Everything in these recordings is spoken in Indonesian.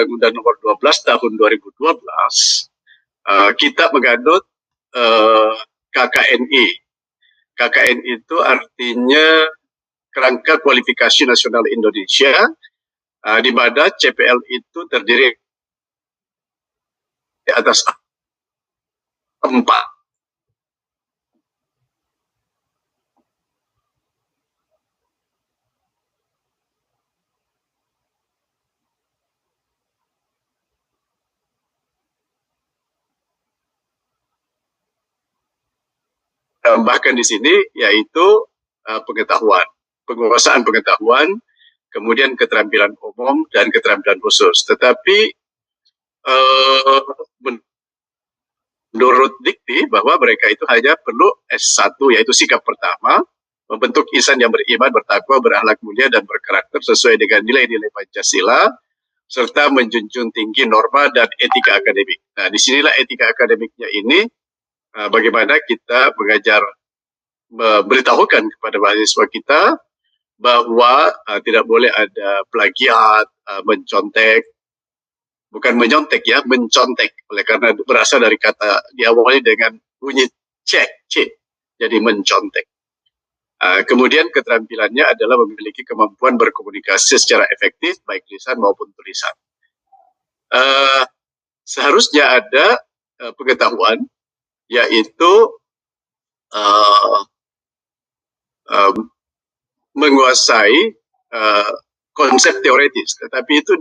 Undang-Undang Nomor 12 Tahun 2012, kita menganut KKNI. KKNI itu artinya Kerangka Kualifikasi Nasional Indonesia, di mana CPL itu terdiri di atas 4. Bahkan di sini yaitu pengetahuan, penguasaan pengetahuan, kemudian keterampilan umum dan keterampilan khusus. Tetapi menurut dikti bahwa mereka itu hanya perlu S1, yaitu sikap pertama, membentuk insan yang beriman, bertakwa, berakhlak mulia dan berkarakter sesuai dengan nilai-nilai Pancasila, serta menjunjung tinggi norma dan etika akademik. Nah, disinilah etika akademiknya ini, bagaimana kita mengajar, memberitahukan kepada mahasiswa kita bahwa tidak boleh ada plagiat, mencontek, bukan menyontek ya, mencontek, oleh karena berasal dari kata diawali dengan bunyi C, jadi mencontek. Kemudian keterampilannya adalah memiliki kemampuan berkomunikasi secara efektif, baik lisan maupun tulisan. Seharusnya ada pengetahuan, yaitu menguasai konsep teoretis, tetapi itu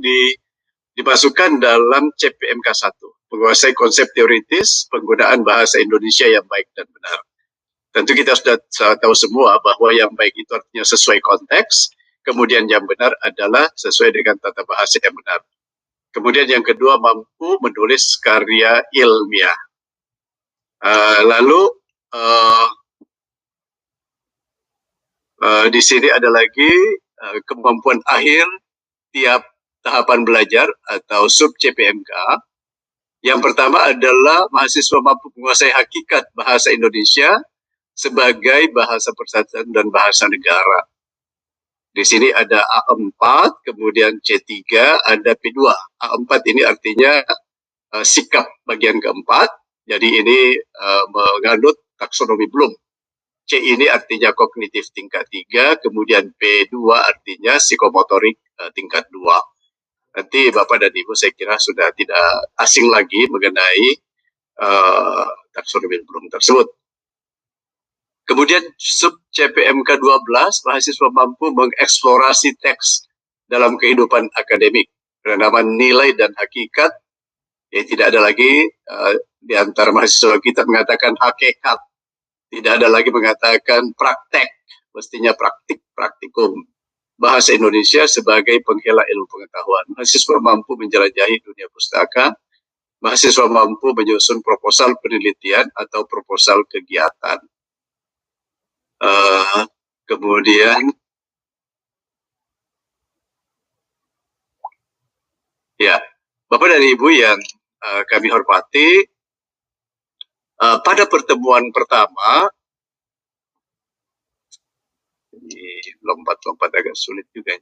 dimasukkan dalam CPMK 1, menguasai konsep teoritis penggunaan bahasa Indonesia yang baik dan benar. Tentu kita sudah tahu semua bahwa yang baik itu artinya sesuai konteks, kemudian yang benar adalah sesuai dengan tata bahasa yang benar. Kemudian yang kedua, mampu menulis karya ilmiah. Lalu di sini ada lagi kemampuan akhir tiap tahapan belajar atau sub CPMK. Yang pertama adalah mahasiswa mampu menguasai hakikat bahasa Indonesia sebagai bahasa persatuan dan bahasa negara. Di sini ada A4, kemudian C3, ada P2. A4 ini artinya sikap bagian keempat, jadi ini menganut taksonomi Bloom. C ini artinya kognitif tingkat 3, kemudian P2 artinya psikomotorik tingkat 2. Nanti Bapak dan Ibu saya kira sudah tidak asing lagi mengenai taksonomi Bloom tersebut. Kemudian sub CPMK 12, mahasiswa mampu mengeksplorasi teks dalam kehidupan akademik. Penanaman nilai dan hakikat, ya tidak ada lagi di antara mahasiswa kita mengatakan hakikat. Tidak ada lagi mengatakan praktek, mestinya praktikum. Bahasa Indonesia sebagai penghela ilmu pengetahuan. Mahasiswa mampu menjelajahi dunia pustaka. Mahasiswa mampu menyusun proposal penelitian atau proposal kegiatan. Kemudian, ya, Bapak dan Ibu yang kami hormati, pada pertemuan pertama, ini lompat-lompat agak sulit juga.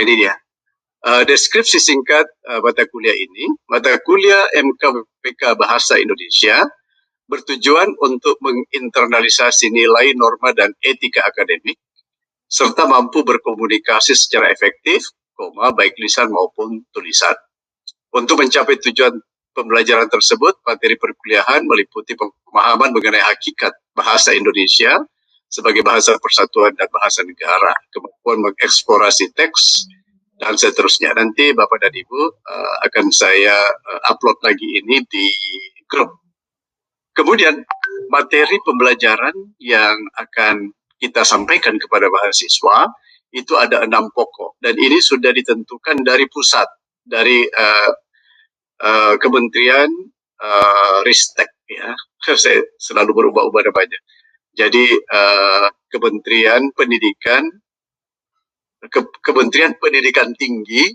Ini dia. Deskripsi singkat mata kuliah ini. Mata kuliah MKPK Bahasa Indonesia bertujuan untuk menginternalisasi nilai, norma, dan etika akademik, serta mampu berkomunikasi secara efektif, baik lisan maupun tulisan. Untuk mencapai tujuan pembelajaran tersebut, materi perkuliahan meliputi pemahaman mengenai hakikat bahasa Indonesia sebagai bahasa persatuan dan bahasa negara, kemampuan mengeksplorasi teks, dan seterusnya. Nanti Bapak dan Ibu akan saya upload lagi ini di grup. Kemudian materi pembelajaran yang akan kita sampaikan kepada mahasiswa itu ada 6 pokok, dan ini sudah ditentukan dari pusat, dari Kementerian Ristek ya. Saya selalu berubah-ubah namanya. Jadi Kementerian Pendidikan, Kementerian Pendidikan Tinggi,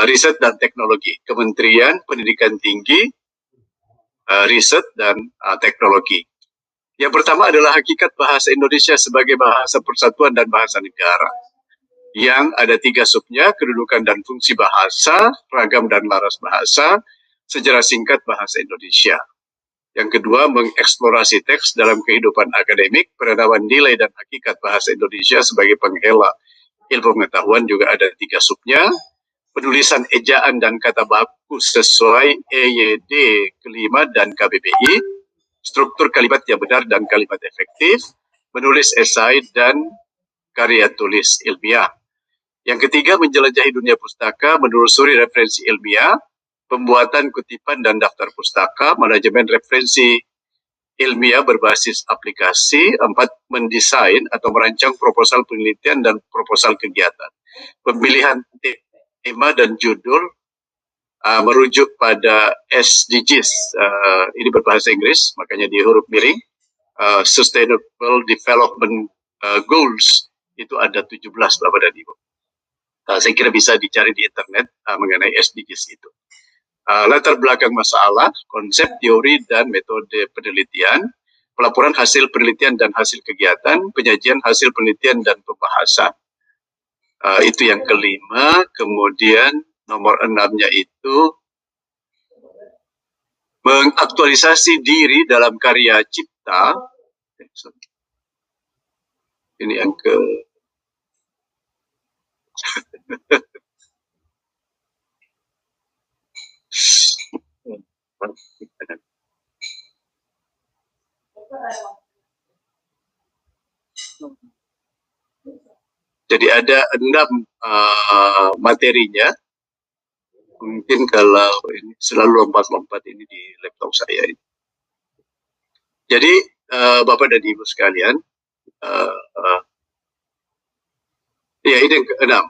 Riset dan Teknologi. Kementerian Pendidikan Tinggi, Riset dan Teknologi. Yang pertama adalah hakikat bahasa Indonesia sebagai bahasa persatuan dan bahasa negara. yang ada 3 subnya: kedudukan dan fungsi bahasa, ragam dan laras bahasa, sejarah singkat bahasa Indonesia. Yang kedua, mengeksplorasi teks dalam kehidupan akademik, penanaman nilai dan hakikat bahasa Indonesia sebagai penghela ilmu pengetahuan, juga ada 3 subnya. Penulisan ejaan dan kata baku sesuai EYD kelima dan KBBI, struktur kalimat yang benar dan kalimat efektif, menulis esai dan karya tulis ilmiah. Yang ketiga, menjelajahi dunia pustaka, menelusuri referensi ilmiah, pembuatan kutipan dan daftar pustaka, manajemen referensi ilmiah berbasis aplikasi. 4, mendesain atau merancang proposal penelitian dan proposal kegiatan. Pemilihan tema dan judul merujuk pada SDGs, ini berbahasa Inggris, makanya di huruf miring. Sustainable Development Goals, itu ada 17, Bapak dan Ibu. Saya kira bisa dicari di internet mengenai SDGs itu. Latar belakang masalah, konsep, teori, dan metode penelitian, pelaporan hasil penelitian dan hasil kegiatan, penyajian hasil penelitian dan pembahasan. Itu yang kelima. Kemudian nomor 6-nya itu mengaktualisasi diri dalam karya cipta. Ini yang ke jadi ada 6 materinya. Mungkin kalau ini selalu lompat-lompat ini di laptop saya ini. Jadi Bapak dan Ibu sekalian, ya ini yang ke-6.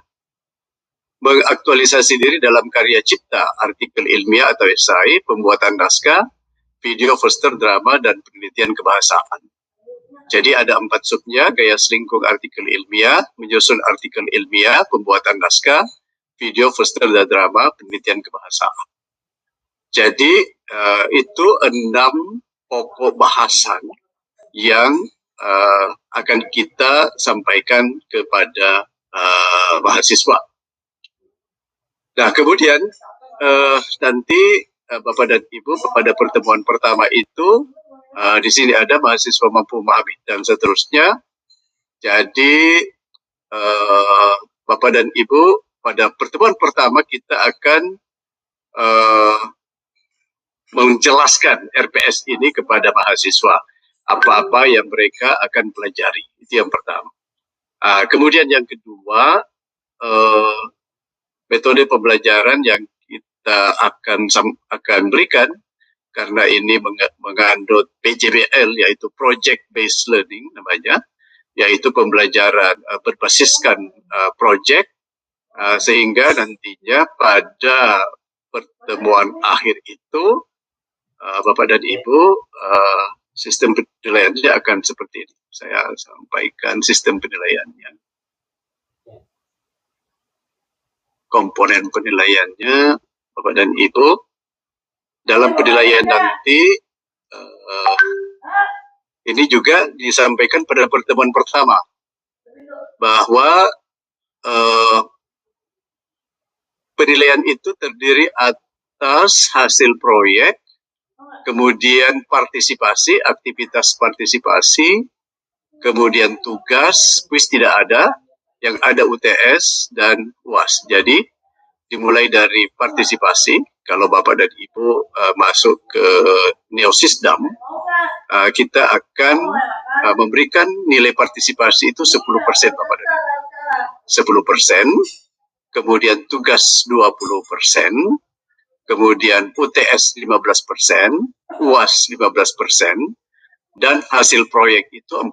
Mengaktualisasi diri dalam karya cipta, artikel ilmiah atau esai, pembuatan naskah, video, poster, drama, dan penelitian kebahasaan. Jadi ada 4 subnya: gaya selingkuh artikel ilmiah, menyusun artikel ilmiah, pembuatan naskah, video, poster, dan drama, penelitian kebahasaan. Jadi itu 6 pokok bahasan yang akan kita sampaikan kepada mahasiswa. Nah, kemudian nanti Bapak dan Ibu pada pertemuan pertama itu di sini ada mahasiswa mampu memahami dan seterusnya. Jadi Bapak dan Ibu pada pertemuan pertama kita akan menjelaskan RPS ini kepada mahasiswa, apa-apa yang mereka akan pelajari. Itu yang pertama. Kemudian yang kedua, metode pembelajaran yang kita akan berikan, karena ini mengandung PJBL, yaitu Project Based Learning namanya, yaitu pembelajaran berbasiskan project, sehingga nantinya pada pertemuan akhir itu Bapak dan Ibu, sistem penilaiannya akan seperti ini. Saya sampaikan sistem penilaiannya. Komponen penilaiannya, Bapak dan Ibu, dalam penilaian nanti ini juga disampaikan pada pertemuan pertama bahwa penilaian itu terdiri atas hasil proyek, kemudian partisipasi, aktivitas partisipasi, kemudian tugas, kuis tidak ada, yang ada UTS dan UAS. Jadi dimulai dari partisipasi. Kalau Bapak dan Ibu masuk ke Neosisdam, kita akan memberikan nilai partisipasi itu 10%, Bapak dan Ibu. 10%, kemudian tugas 20%, kemudian UTS 15%, UAS 15%, dan hasil proyek itu 40%.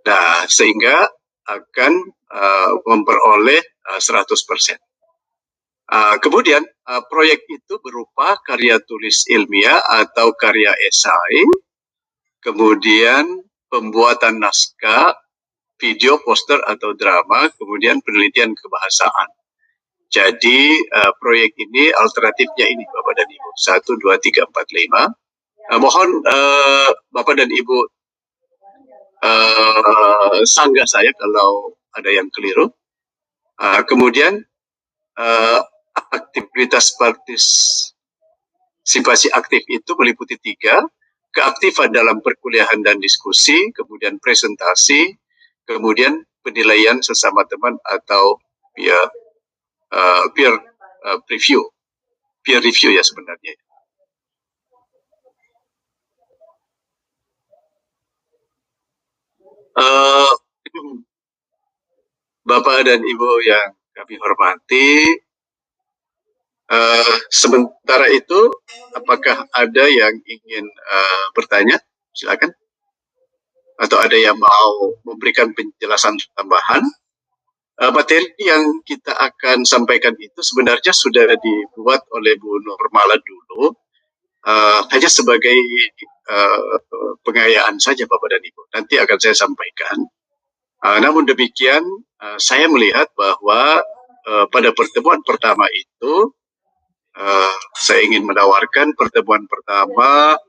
Nah, sehingga akan memperoleh 100%. Kemudian proyek itu berupa karya tulis ilmiah atau karya esai, kemudian pembuatan naskah, video, poster atau drama, kemudian penelitian kebahasaan. Jadi proyek ini alternatifnya ini, Bapak dan Ibu, 1, 2, 3, 4, 5. Mohon Bapak dan Ibu sanggah saya kalau ada yang keliru. Kemudian aktivitas partisipasi aktif itu meliputi 3, keaktifan dalam perkuliahan dan diskusi, kemudian presentasi, kemudian penilaian sesama teman atau peer review ya sebenarnya. Bapak dan Ibu yang kami hormati, sementara itu apakah ada yang ingin bertanya? Silakan. Atau ada yang mau memberikan penjelasan tambahan? Materi yang kita akan sampaikan itu sebenarnya sudah dibuat oleh Bu Nurmala dulu, hanya sebagai pengayaan saja Bapak dan Ibu. Nanti akan saya sampaikan. Namun demikian, saya melihat bahwa pada pertemuan pertama itu, saya ingin menawarkan pertemuan pertama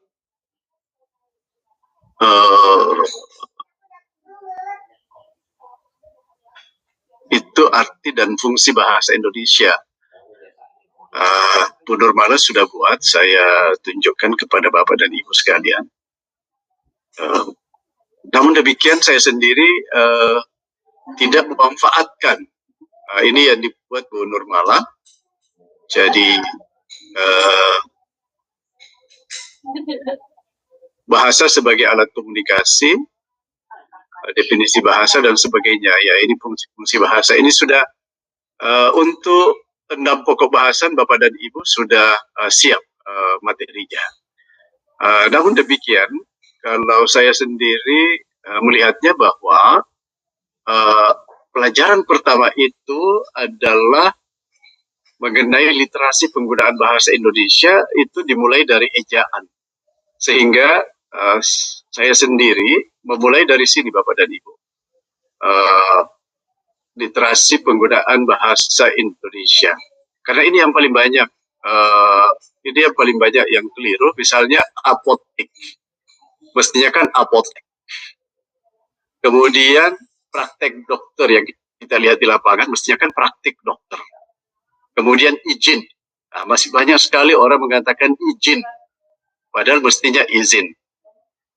itu arti dan fungsi bahasa Indonesia. Bu Nurmala sudah buat, saya tunjukkan kepada Bapak dan Ibu sekalian. Namun demikian saya sendiri tidak memanfaatkan ini yang dibuat Bu Nurmala. Jadi bahasa sebagai alat komunikasi, definisi bahasa dan sebagainya. Ya, ini fungsi bahasa ini sudah untuk 6 pokok bahasan Bapak dan Ibu sudah siap materinya. Namun demikian, kalau saya sendiri melihatnya bahwa pelajaran pertama itu adalah mengenai literasi penggunaan bahasa Indonesia, itu dimulai dari ejaan. Sehingga saya sendiri memulai dari sini Bapak dan Ibu. Literasi penggunaan bahasa Indonesia. Karena ini yang paling banyak, yang keliru. Misalnya apotek, mestinya kan apotek. Kemudian praktek dokter yang kita lihat di lapangan, mestinya kan praktik dokter. Kemudian izin, masih banyak sekali orang mengatakan izin, padahal mestinya izin.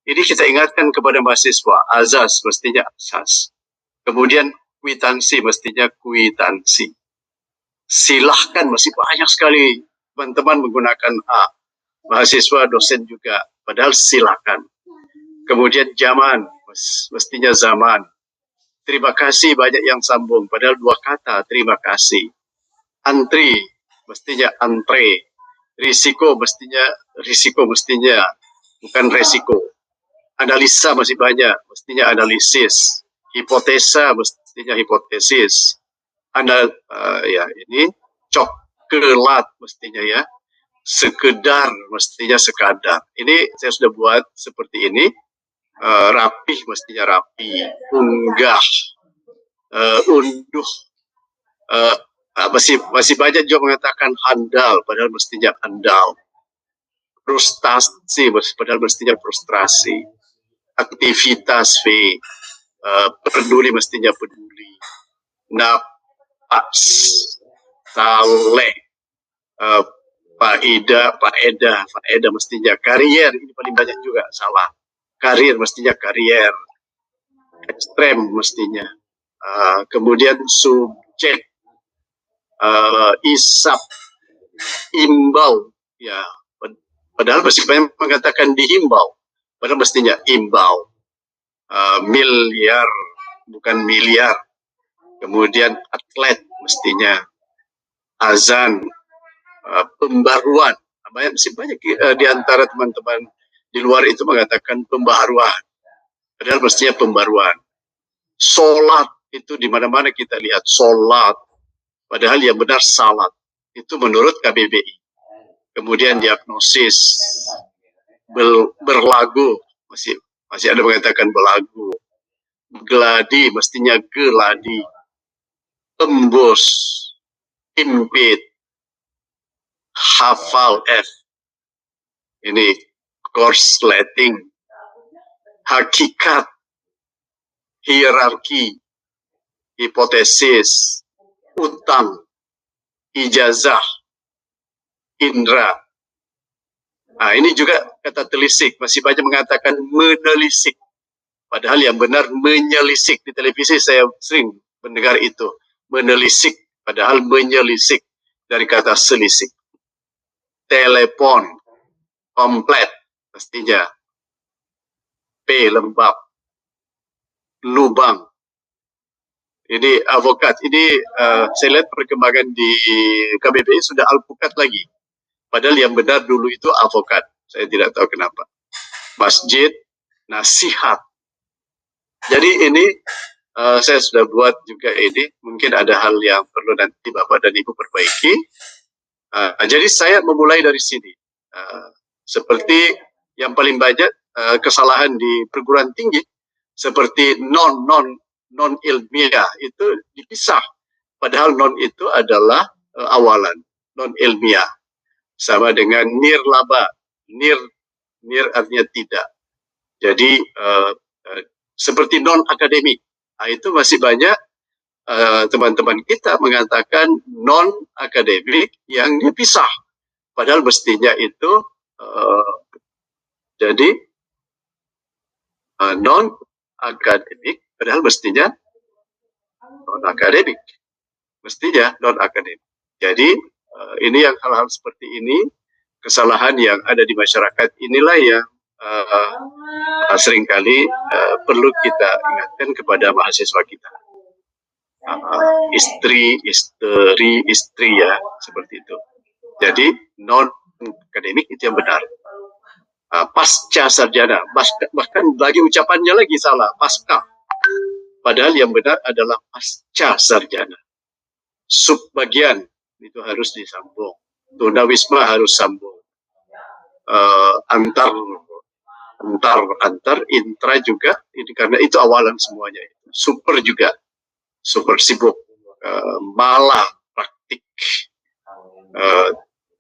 Ini kita ingatkan kepada mahasiswa, azas mestinya asas. Kemudian kwitansi mestinya kwitansi. Silahkan, masih banyak sekali teman-teman menggunakan mahasiswa, dosen juga, padahal silakan. Kemudian zaman, mestinya zaman. Terima kasih, banyak yang sambung, padahal 2 kata, terima kasih. Antri, mestinya antre. Risiko, mestinya bukan resiko. Analisa masih banyak, mestinya analisis. Hipotesa, mestinya hipotesis. Ini coklat mestinya ya. Sekedar, mestinya sekadar. Ini saya sudah buat seperti ini. Rapih, mestinya rapi. Unggah, unduh. Masih banyak juga mengatakan handal, padahal mestinya andal. Frustasi, padahal mestinya frustrasi. Aktivitas, peduli, mestinya peduli. Napas, saleh, faedah mestinya karier. Ini paling banyak juga salah. Karir mestinya karier. Ekstrem mestinya. Kemudian subjek, isap, imbau, ya. Padahal masih banyak mengatakan dihimbau, padahal mestinya imbau. Miliar, bukan miliar. Kemudian atlet mestinya azan, pembaruan. Masih banyak di antara teman-teman di luar itu mengatakan pembaruan, padahal mestinya pembaruan. Sholat, itu di mana-mana kita lihat sholat, padahal yang benar salat. Itu menurut KBBI. Kemudian diagnosis, berlagu, masih ada mengatakan belagu. Geladi, mestinya geladi. Tembus, impit, hafal, F. Ini korsleting. Hakikat, hierarki, hipotesis, utang, ijazah, indra. Nah, ini juga kata telisik, masih banyak mengatakan menelisik. Padahal yang benar menyelisik. Di televisi saya sering mendengar itu. Menelisik, padahal menyelisik dari kata selisik. Telepon, komplit, pastinya. P, lembab. Lubang. Ini avokat. Ini saya lihat perkembangan di KBBI sudah alpukat lagi. Padahal yang benar dulu itu avokat. Saya tidak tahu kenapa. Masjid, nasihat. Jadi ini saya sudah buat juga ini. Mungkin ada hal yang perlu nanti Bapak dan Ibu perbaiki. Jadi saya memulai dari sini. Seperti yang paling banyak kesalahan di perguruan tinggi, seperti non ilmiah itu dipisah. Padahal non itu adalah awalan, non ilmiah. Sama dengan nirlaba, nir artinya tidak. Jadi seperti non akademik. Itu masih banyak teman-teman kita mengatakan non akademik yang dipisah. Padahal mestinya itu jadi non akademik. Padahal mestinya non akademik. Mestinya non akademik. Jadi ini yang hal-hal seperti ini, kesalahan yang ada di masyarakat inilah yang seringkali perlu kita ingatkan kepada mahasiswa kita. Istri ya, seperti itu. Jadi non akademik itu yang benar. Pasca sarjana, bahkan lagi ucapannya lagi salah, pasca. Padahal yang benar adalah pasca sarjana. Subbagian itu harus disambung. Tunawisma harus sambung. Antar intra juga, ini karena itu awalan semuanya. Super juga, super sibuk, malah praktik,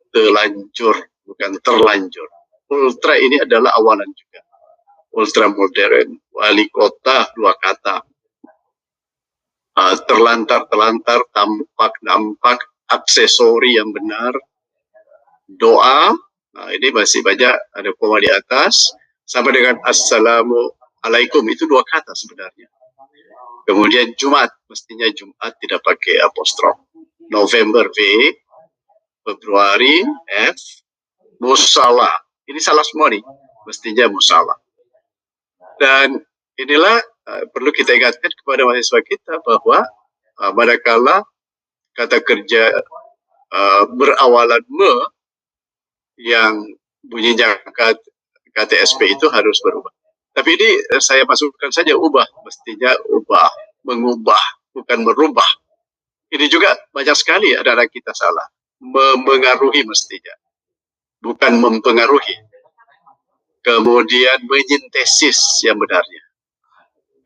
telanjur, bukan terlanjur. Ultra ini adalah awalan juga. Ultra modern, wali kota, 2 kata. Terlantar, tampak, aksesori yang benar, doa, ini masih banyak, ada koma di atas, sama dengan assalamualaikum, itu 2 kata sebenarnya. Kemudian Jumat, mestinya Jumat tidak pakai apostrof. November V, Februari F, musala, ini salah semua nih, mestinya musala. Dan inilah perlu kita ingatkan kepada mahasiswa kita bahwa manakala kata kerja berawalan me yang bunyinya KTSP itu harus berubah. Tapi ini saya masukkan saja ubah, mestinya ubah, mengubah, bukan merubah. Ini juga banyak sekali anak-anak kita salah. Memengaruhi mestinya, bukan mempengaruhi. Kemudian menyintesis yang benarnya.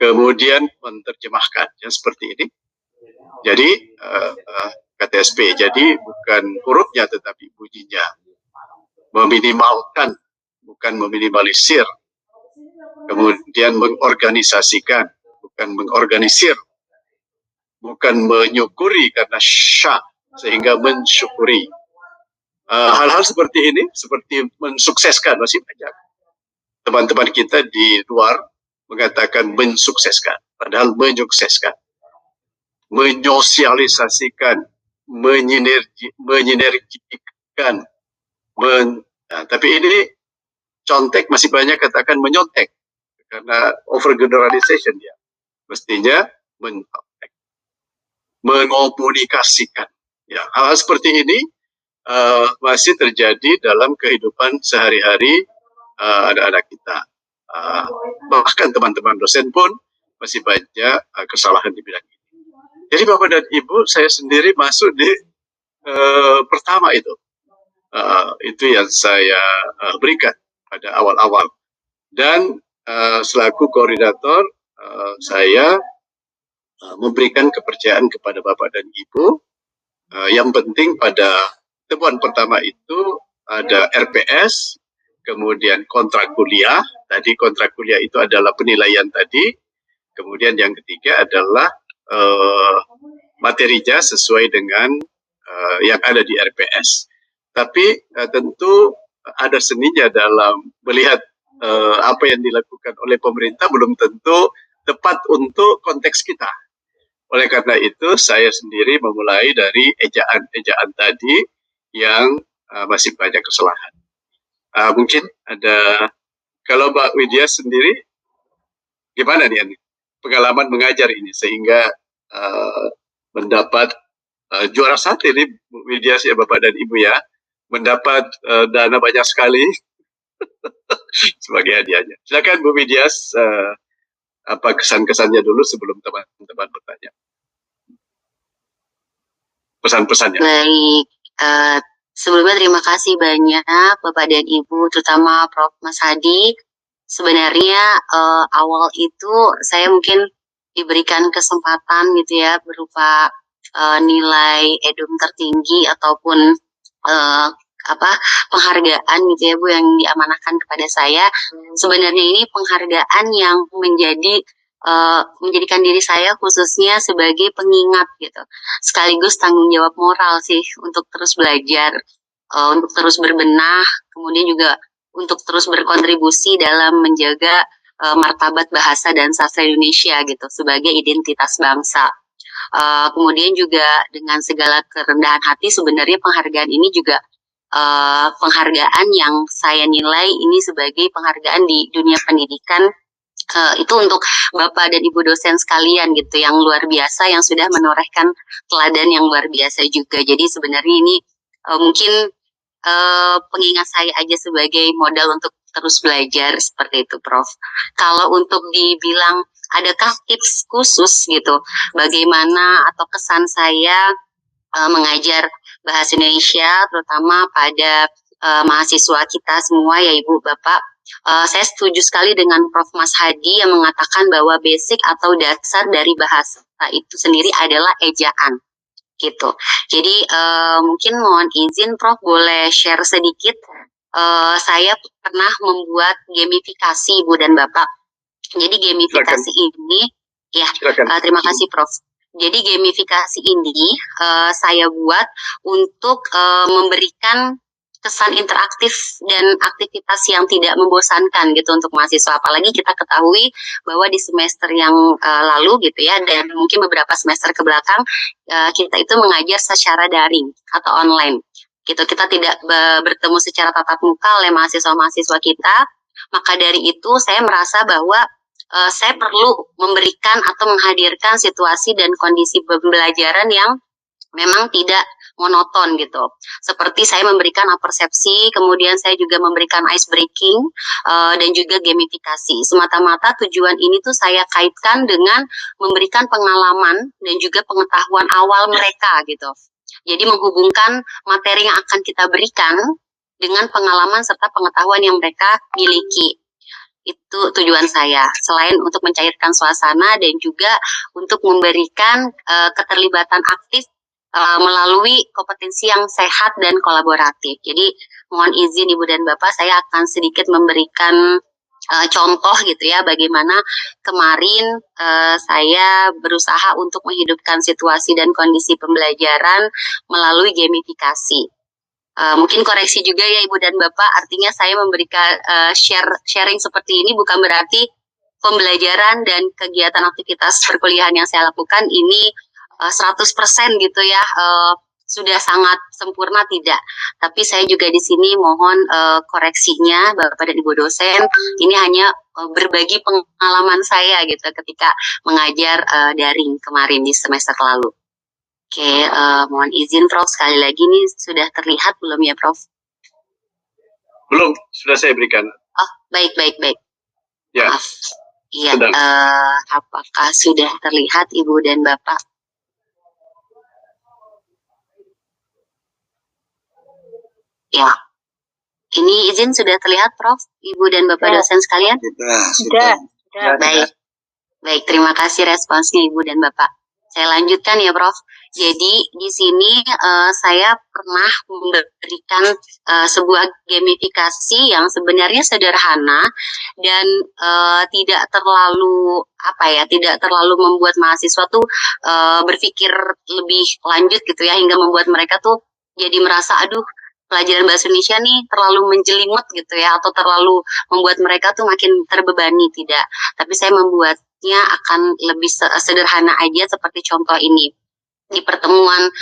Kemudian menerjemahkan yang seperti ini. Jadi KTSP, jadi bukan hurufnya tetapi bunyinya. Meminimalkan, bukan meminimalisir. Kemudian mengorganisasikan, bukan mengorganisir. Bukan menyukuri karena sya, sehingga mensyukuri. Hal-hal seperti ini, seperti mensukseskan, masih banyak. Teman-teman kita di luar mengatakan mensukseskan, padahal menyukseskan, menyosialisasikan, menyinergikan. Tapi ini contek masih banyak katakan menyontek karena over generalization ya. Mestinya mencontek, mengomunikasikan. Ya, hal-hal seperti ini masih terjadi dalam kehidupan sehari-hari anak-anak kita. Bahkan teman-teman dosen pun masih banyak kesalahan di bidang ini. Jadi Bapak dan Ibu, saya sendiri masuk di pertama itu. Itu yang saya berikan pada awal-awal. Dan selaku koordinator, saya memberikan kepercayaan kepada Bapak dan Ibu. Yang penting pada temuan pertama itu ada RPS, kemudian kontrak kuliah. Tadi kontrak kuliah itu adalah penilaian tadi. Kemudian yang ketiga adalah materinya sesuai dengan yang ada di RPS. Tapi tentu ada seninya dalam melihat apa yang dilakukan oleh pemerintah belum tentu tepat untuk konteks kita. Oleh karena itu, saya sendiri memulai dari ejaan-ejaan tadi yang masih banyak kesalahan. Mungkin ada, kalau Mbak Widya sendiri, gimana nih pengalaman mengajar ini sehingga mendapat juara satu ini, Bu Widya, ya Bapak dan Ibu ya, mendapat dana banyak sekali sebagai hadiahnya. Silakan Bu Widya, apa kesan-kesannya dulu sebelum teman-teman bertanya. Pesan-pesannya. Baik, sebelumnya terima kasih banyak Bapak dan Ibu, terutama Prof. Mas Hadi. Sebenarnya awal itu saya mungkin diberikan kesempatan gitu ya, berupa nilai edum tertinggi ataupun penghargaan gitu ya Bu, yang diamanahkan kepada saya. Sebenarnya ini penghargaan yang menjadikan diri saya khususnya sebagai pengingat gitu, sekaligus tanggung jawab moral sih untuk terus belajar, untuk terus berbenah, kemudian juga untuk terus berkontribusi dalam menjaga martabat bahasa dan sastra Indonesia gitu sebagai identitas bangsa. Kemudian juga dengan segala kerendahan hati, sebenarnya penghargaan ini juga penghargaan yang saya nilai ini sebagai penghargaan di dunia pendidikan. Itu untuk Bapak dan Ibu dosen sekalian gitu, yang luar biasa, yang sudah menorehkan teladan yang luar biasa juga. Jadi sebenarnya ini mungkin pengingat saya aja sebagai modal untuk terus belajar, seperti itu Prof. Kalau untuk dibilang adakah tips khusus gitu, bagaimana atau kesan saya mengajar bahasa Indonesia, terutama pada mahasiswa kita semua ya Ibu Bapak. Saya setuju sekali dengan Prof. Mas Hadi yang mengatakan bahwa basic atau dasar dari bahasa itu sendiri adalah ejaan gitu. Jadi mungkin mohon izin Prof, boleh share sedikit. Saya pernah membuat gamifikasi Ibu dan Bapak. Jadi gamifikasi ini ya, terima kasih Prof. Jadi gamifikasi ini saya buat untuk memberikan kesan interaktif dan aktivitas yang tidak membosankan gitu untuk mahasiswa. Apalagi kita ketahui bahwa di semester yang lalu gitu ya, dan mungkin beberapa semester ke belakang kita itu mengajar secara daring atau online gitu. Kita tidak bertemu secara tatap muka oleh mahasiswa-mahasiswa kita. Maka dari itu saya merasa bahwa saya perlu memberikan atau menghadirkan situasi dan kondisi pembelajaran yang memang tidak monoton gitu. Seperti saya memberikan persepsi, kemudian saya juga memberikan ice breaking dan juga gamifikasi. Semata-mata tujuan ini tuh saya kaitkan dengan memberikan pengalaman dan juga pengetahuan awal mereka gitu. Jadi menghubungkan materi yang akan kita berikan dengan pengalaman serta pengetahuan yang mereka miliki. Itu tujuan saya, selain untuk mencairkan suasana dan juga untuk memberikan keterlibatan aktif melalui kompetensi yang sehat dan kolaboratif. Jadi mohon izin Ibu dan Bapak, saya akan sedikit memberikan contoh gitu ya, bagaimana kemarin saya berusaha untuk menghidupkan situasi dan kondisi pembelajaran melalui gamifikasi. Mungkin koreksi juga ya Ibu dan Bapak, artinya saya memberikan sharing seperti ini bukan berarti pembelajaran dan kegiatan aktivitas perkuliahan yang saya lakukan ini 100% gitu ya, sudah sangat sempurna, tidak. Tapi saya juga di sini mohon koreksinya Bapak dan Ibu dosen, ini hanya berbagi pengalaman saya gitu ketika mengajar daring kemarin di semester lalu. Oke, mohon izin Prof, sekali lagi nih sudah terlihat belum ya Prof? Belum, sudah saya berikan. Oh, baik. Ya. Maaf. Iya, apakah sudah terlihat Ibu dan Bapak? Ya, ini izin sudah terlihat Prof, Ibu dan Bapak dosen sekalian? Sudah. Baik, terima kasih responsnya Ibu dan Bapak. Saya lanjutkan ya, Prof. Jadi di sini saya pernah memberikan sebuah gamifikasi yang sebenarnya sederhana dan tidak terlalu tidak terlalu membuat mahasiswa tuh berpikir lebih lanjut gitu ya, hingga membuat mereka tuh jadi merasa aduh, pelajaran bahasa Indonesia nih terlalu menjelimet gitu ya, atau terlalu membuat mereka tuh makin terbebani. Tidak, tapi saya membuatnya akan lebih sederhana aja, seperti contoh ini. Di pertemuan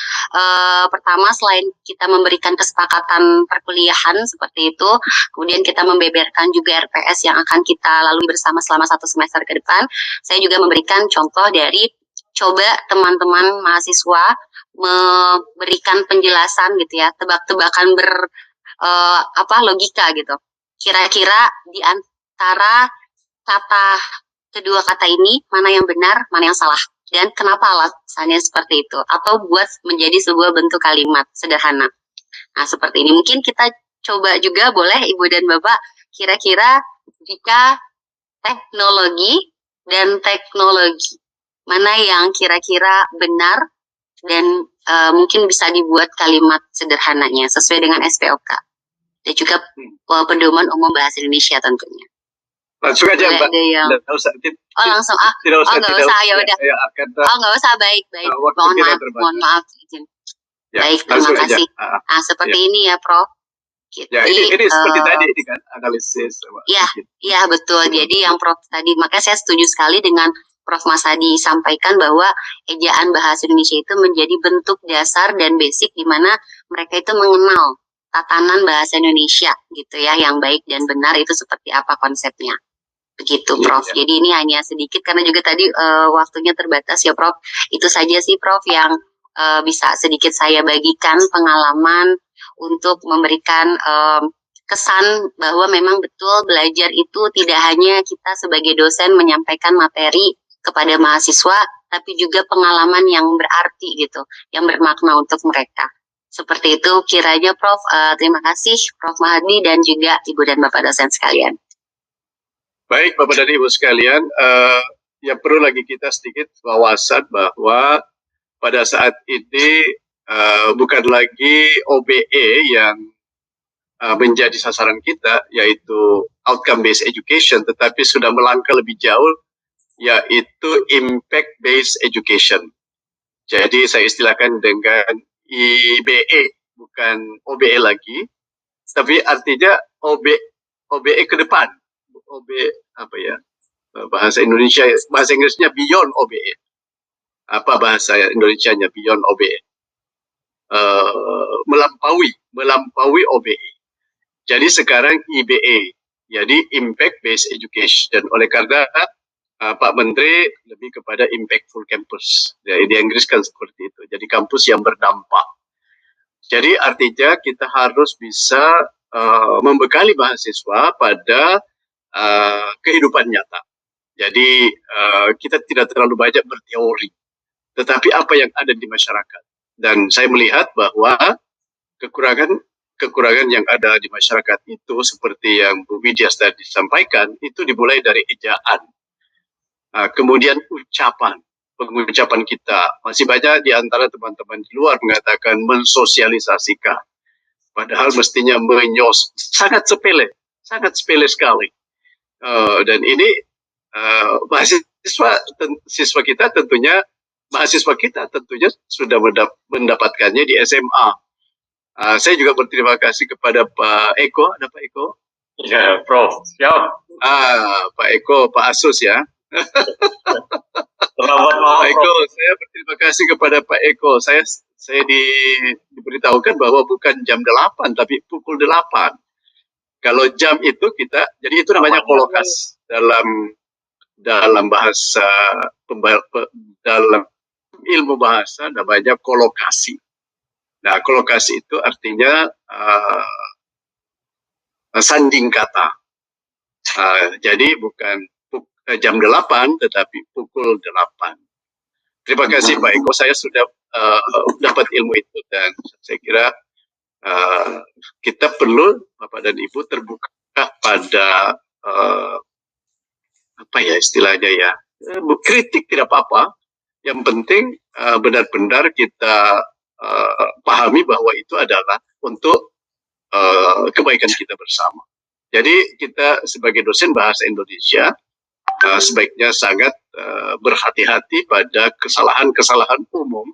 pertama, selain kita memberikan kesepakatan perkuliahan seperti itu, kemudian kita membeberkan juga RPS yang akan kita lalui bersama selama 1 semester ke depan. Saya juga memberikan contoh dari coba teman-teman mahasiswa memberikan penjelasan gitu ya, tebak-tebakan logika gitu. Kira-kira di antara kedua kata ini mana yang benar, mana yang salah, dan kenapa alasannya seperti itu, atau buat menjadi sebuah bentuk kalimat sederhana. Nah, seperti ini. Mungkin kita coba juga, boleh Ibu dan Bapak, kira-kira jika teknologi dan teknologi, mana yang kira-kira benar dan mungkin bisa dibuat kalimat sederhananya sesuai dengan SPOK dan juga pedoman umum bahasa Indonesia tentunya. Langsung aja, Mbak. Nggak usah. Nggak usah. Ya udah. Nggak usah. Baik. Mohon maaf. Ya, baik, terima kasih. Nah, seperti ini ya, Prof. Ya, ini seperti tadi ini kan analisis. Iya, betul. Jadi yang Prof tadi, makanya saya setuju sekali dengan Prof Mas Hadi sampaikan bahwa ejaan bahasa Indonesia itu menjadi bentuk dasar dan basic di mana mereka itu mengenal tatanan bahasa Indonesia gitu ya, yang baik dan benar itu seperti apa konsepnya. Begitu, Prof. Ya. Jadi ini hanya sedikit karena juga tadi waktunya terbatas ya, Prof. Itu saja sih, Prof, yang bisa sedikit saya bagikan pengalaman untuk memberikan kesan bahwa memang betul belajar itu tidak hanya kita sebagai dosen menyampaikan materi kepada mahasiswa, tapi juga pengalaman yang berarti gitu, yang bermakna untuk mereka. Seperti itu kiranya, Prof. Terima kasih Prof Mahdi dan juga Ibu dan Bapak dosen sekalian. Baik, Bapak dan Ibu sekalian, ya perlu lagi kita sedikit wawasan bahwa pada saat ini bukan lagi OBE yang menjadi sasaran kita, yaitu outcome based education, tetapi sudah melangkah lebih jauh, yaitu impact based education. Jadi saya istilahkan dengan IBE, bukan OBE lagi, tapi artinya OBE ke depan. Bahasa Inggrisnya beyond OBE. Apa bahasa Indonesianya beyond OBE? Melampaui OBE. Jadi sekarang IBE, jadi impact based education. Oleh karena Pak Menteri lebih kepada impactful campus. Jadi di Inggris kan seperti itu. Jadi kampus yang berdampak. Jadi artinya kita harus bisa membekali mahasiswa pada kehidupan nyata. Jadi kita tidak terlalu banyak berteori, tetapi apa yang ada di masyarakat. Dan saya melihat bahwa kekurangan yang ada di masyarakat itu seperti yang Bu Widya tadi sampaikan, itu dimulai dari ejaan. Kemudian pengucapan kita. Masih banyak di antara teman-teman di luar mengatakan mensosialisasikan. Padahal mestinya sangat sepele sekali. Dan ini mahasiswa kita tentunya sudah mendapatkannya di SMA. Saya juga berterima kasih kepada Pak Eko. Ada Pak Eko? Ya, Prof. Siap. Pak Eko, Pak Asus ya. Selamat malam, Pak Eko, saya berterima kasih kepada Pak Eko. Saya diberitahukan bahwa bukan jam 8, tapi pukul 8. Kalau jam itu jadi itu namanya kolokas dalam bahasa dalam ilmu bahasa namanya kolokasi. Nah, kolokasi itu artinya sanding kata. Jadi bukan jam 8, tetapi pukul 8. Terima kasih Pak Eko, saya sudah dapat ilmu itu dan saya kira kita perlu Bapak dan Ibu terbuka pada istilahnya ya, kritik tidak apa-apa, Yang penting benar-benar kita pahami bahwa itu adalah untuk kebaikan kita bersama. Jadi kita sebagai dosen bahasa Indonesia sebaiknya sangat berhati-hati pada kesalahan-kesalahan umum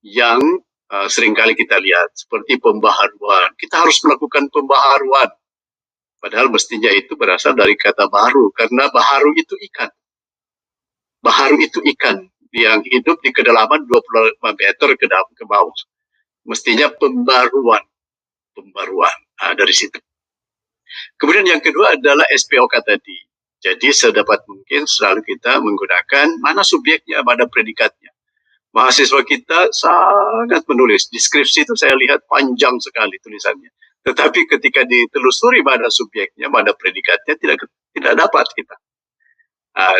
yang seringkali kita lihat, seperti pembaharuan. Kita harus melakukan pembaharuan, padahal mestinya itu berasal dari kata baharu, karena baharu itu ikan. Baharu itu ikan yang hidup di kedalaman 25 meter ke bawah. Mestinya pembaruan. Dari situ. Kemudian yang kedua adalah SPOK tadi. Jadi sedapat mungkin selalu kita menggunakan mana subjeknya, mana predikatnya. Mahasiswa kita sangat menulis. Di skripsi itu saya lihat panjang sekali tulisannya. Tetapi ketika ditelusuri mana subjeknya, mana predikatnya, tidak dapat kita.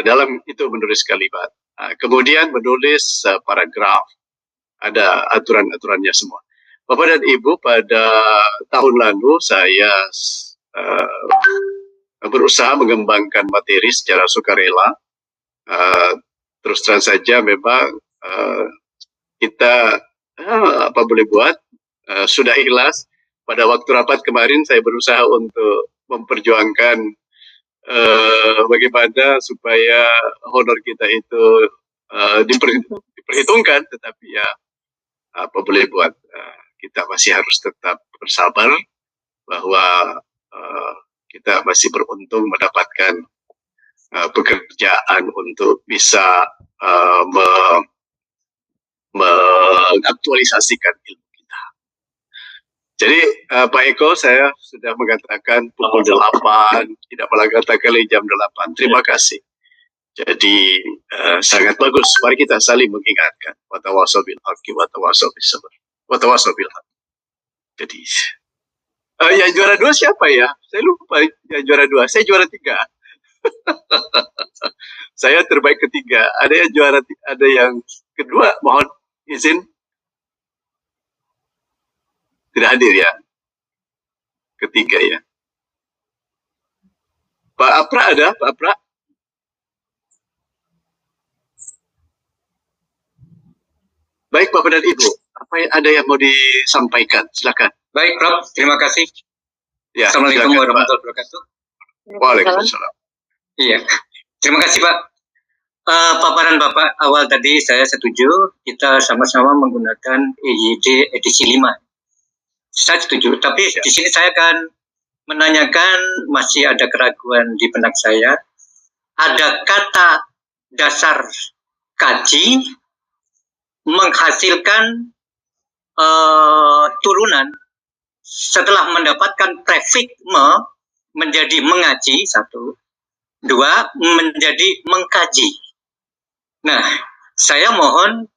Dalam itu menulis kalimat. Kemudian menulis paragraf. Ada aturan-aturannya semua. Bapak dan Ibu, pada tahun lalu saya berusaha mengembangkan materi secara sukarela. Terus terang saja memang kita apa boleh buat, sudah ikhlas. Pada waktu rapat kemarin saya berusaha untuk memperjuangkan bagaimana supaya honor kita itu diperhitungkan, tetapi ya apa boleh buat, kita masih harus tetap bersabar bahwa kita masih beruntung mendapatkan pekerjaan untuk bisa mengaktualisasikan ilmu kita. Jadi Pak Eko, saya sudah mengatakan pukul 8, tidak mengatakan lagi jam 8. Terima kasih. Jadi sangat bagus. Mari kita saling mengingatkan. Watawasau bil haqqi watawasau bis sabr. Watawasau bil haqqi. Jadi yang juara 2 siapa ya? Saya lupa yang juara 2. Saya juara 3. Saya terbaik ketiga. Ada yang juara, ada yang kedua. Mohon izin. Tidak hadir ya. Ketiga ya. Pak Apra ada? Pak Apra? Baik Bapak dan Ibu, apa yang ada yang mau disampaikan? Silakan. Baik Prof, terima kasih. Ya, Assalamualaikum silakan, warahmatullahi wabarakatuh. Waalaikumsalam. Iya, terima kasih Pak. Paparan Bapak awal tadi saya setuju, kita sama-sama menggunakan EYD edisi 5. Saya setuju, tapi di sini saya akan menanyakan, masih ada keraguan di benak saya. Ada kata dasar kaji menghasilkan turunan setelah mendapatkan prefix menjadi mengaji, 1, 2 menjadi mengkaji. Nah, saya mohon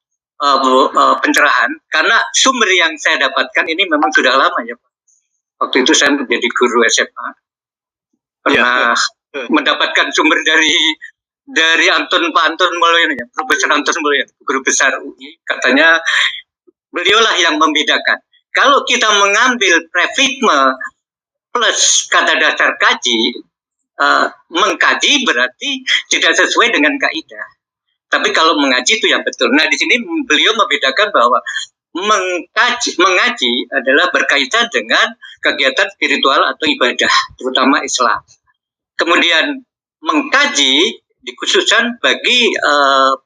pencerahan karena sumber yang saya dapatkan ini memang sudah lama ya Pak. Waktu itu saya menjadi guru SMA, pernah mendapatkan sumber dari Pak Anton Mulyono ya, Profesor Anton Mulyono, guru besar UI. Katanya beliaulah yang membedakan. Kalau kita mengambil prefigma plus kata dasar kaji, mengkaji berarti tidak sesuai dengan kaidah. Tapi kalau mengaji itu yang betul. Nah, di sini beliau membedakan bahwa mengaji adalah berkaitan dengan kegiatan spiritual atau ibadah, terutama Islam. Kemudian mengkaji dikhususkan bagi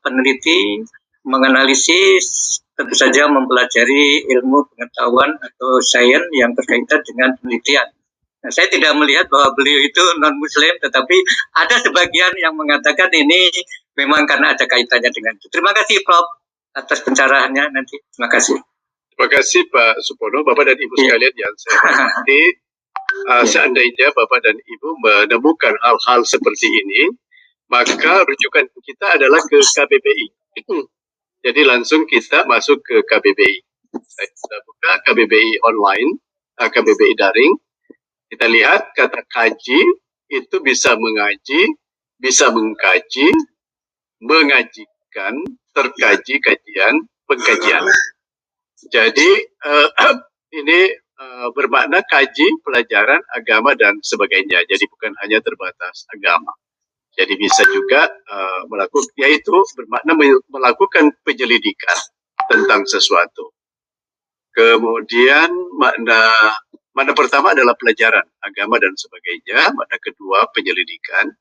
peneliti, menganalisis, tentu saja mempelajari ilmu pengetahuan atau sains yang berkaitan dengan penelitian. Nah, saya tidak melihat bahwa beliau itu non-Muslim, tetapi ada sebagian yang mengatakan ini memang karena ada kaitannya dengan itu. Terima kasih Prof atas pencerahannya nanti. Terima kasih. Terima kasih Pak Supono, Bapak dan Ibu sekalian yang saya hormati. Seandainya Bapak dan Ibu menemukan hal-hal seperti ini, maka rujukan kita adalah ke KBBI. Jadi langsung kita masuk ke KBBI. Saya sudah buka KBBI online, KBBI daring. Kita lihat kata kaji itu bisa mengaji, bisa mengkaji, mengajikan, terkaji, kajian, pengkajian. Jadi ini bermakna kaji, pelajaran, agama, dan sebagainya. Jadi bukan hanya terbatas agama. Jadi bisa juga melakukan, yaitu bermakna melakukan penyelidikan tentang sesuatu. Kemudian makna pertama adalah pelajaran agama dan sebagainya. Makna kedua penyelidikan.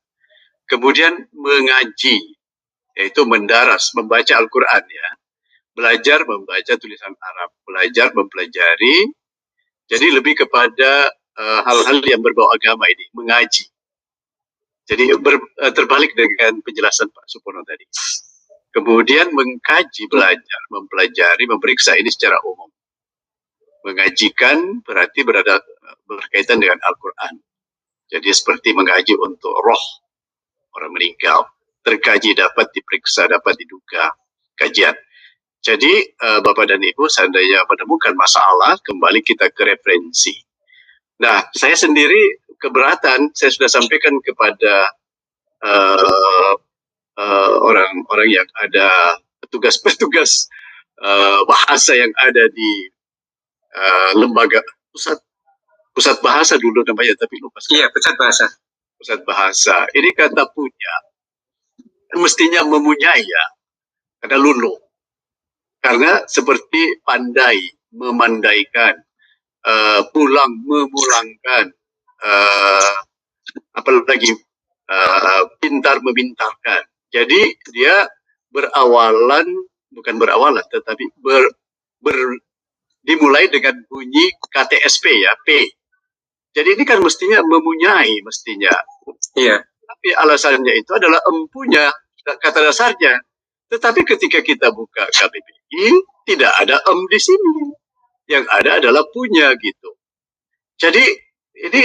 Kemudian mengaji, yaitu mendaras, membaca Al-Quran ya. Belajar membaca tulisan Arab, belajar mempelajari. Jadi lebih kepada hal-hal yang berbau agama ini, mengaji. Jadi terbalik dengan penjelasan Pak Supono tadi. Kemudian mengkaji, belajar, mempelajari, memeriksa ini secara umum. Mengajikan berarti berkaitan dengan Al-Quran. Jadi seperti mengaji untuk roh orang meninggal. Terkaji, dapat diperiksa, dapat diduga kajian. Jadi Bapak dan Ibu seandainya menemukan masalah, kembali kita ke referensi. Nah, saya sendiri keberatan, saya sudah sampaikan kepada orang-orang yang ada petugas-petugas bahasa yang ada di lembaga pusat bahasa dulu namanya, tapi lupa sekarang. Iya, pusat bahasa. Pusat bahasa. Ini kata punya, mestinya memunyai ya, karena lulu. Karena seperti pandai, memandaikan, pulang, memulangkan, apalagi pintar, memintarkan. Jadi dia bukan berawalan, tetapi dimulai dengan bunyi KTSP ya, P. Jadi ini kan mestinya memunyai, mestinya. Iya. Tapi alasannya itu adalah empunya, kata dasarnya. Tetapi ketika kita buka KBBI, tidak ada di sini. Yang ada adalah punya gitu. Jadi ini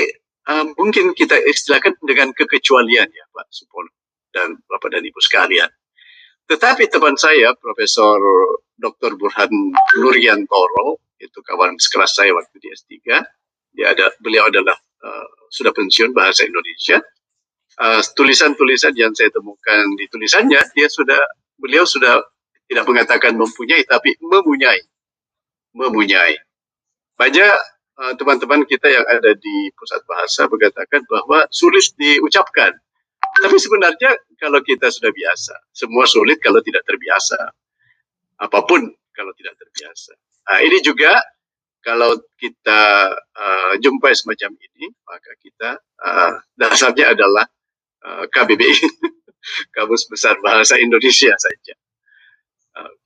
mungkin kita istilahkan dengan kekecualian ya Pak Supono dan Bapak dan Ibu sekalian. Tetapi teman saya, Profesor Dr. Burhan Nuriantoro, itu kawan sekelas saya waktu di S3, beliau adalah sudah pensiun bahasa Indonesia. Tulisan-tulisan yang saya temukan di tulisannya, beliau sudah tidak mengatakan mempunyai, tapi memunyai. Banyak teman-teman kita yang ada di pusat bahasa mengatakan bahwa sulit diucapkan. Tapi sebenarnya kalau kita sudah biasa, semua sulit kalau tidak terbiasa. Apapun kalau tidak terbiasa. Nah, ini juga kalau kita jumpai semacam ini, maka kita dasarnya adalah KBBI, Kamus Besar Bahasa Indonesia saja.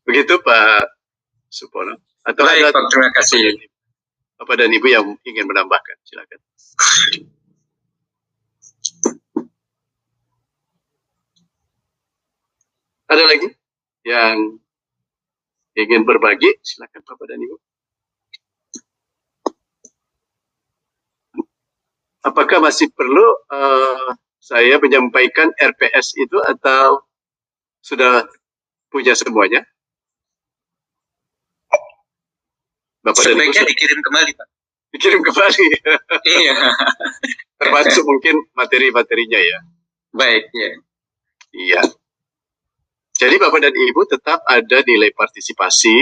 Begitu Pak Supono. Atau baik, ada Pak, terima kasih. Bapak dan Ibu yang ingin menambahkan, silakan. Ada lagi yang ingin berbagi, silakan Bapak dan Ibu. Apakah masih perlu saya menyampaikan RPS itu atau sudah punya semuanya? Bapak dan Ibu, sebaiknya dikirim kembali, Pak. Dikirim kembali. Iya. Termasuk mungkin materi-materinya ya. Baik, ya. Iya. Jadi Bapak dan Ibu tetap ada nilai partisipasi,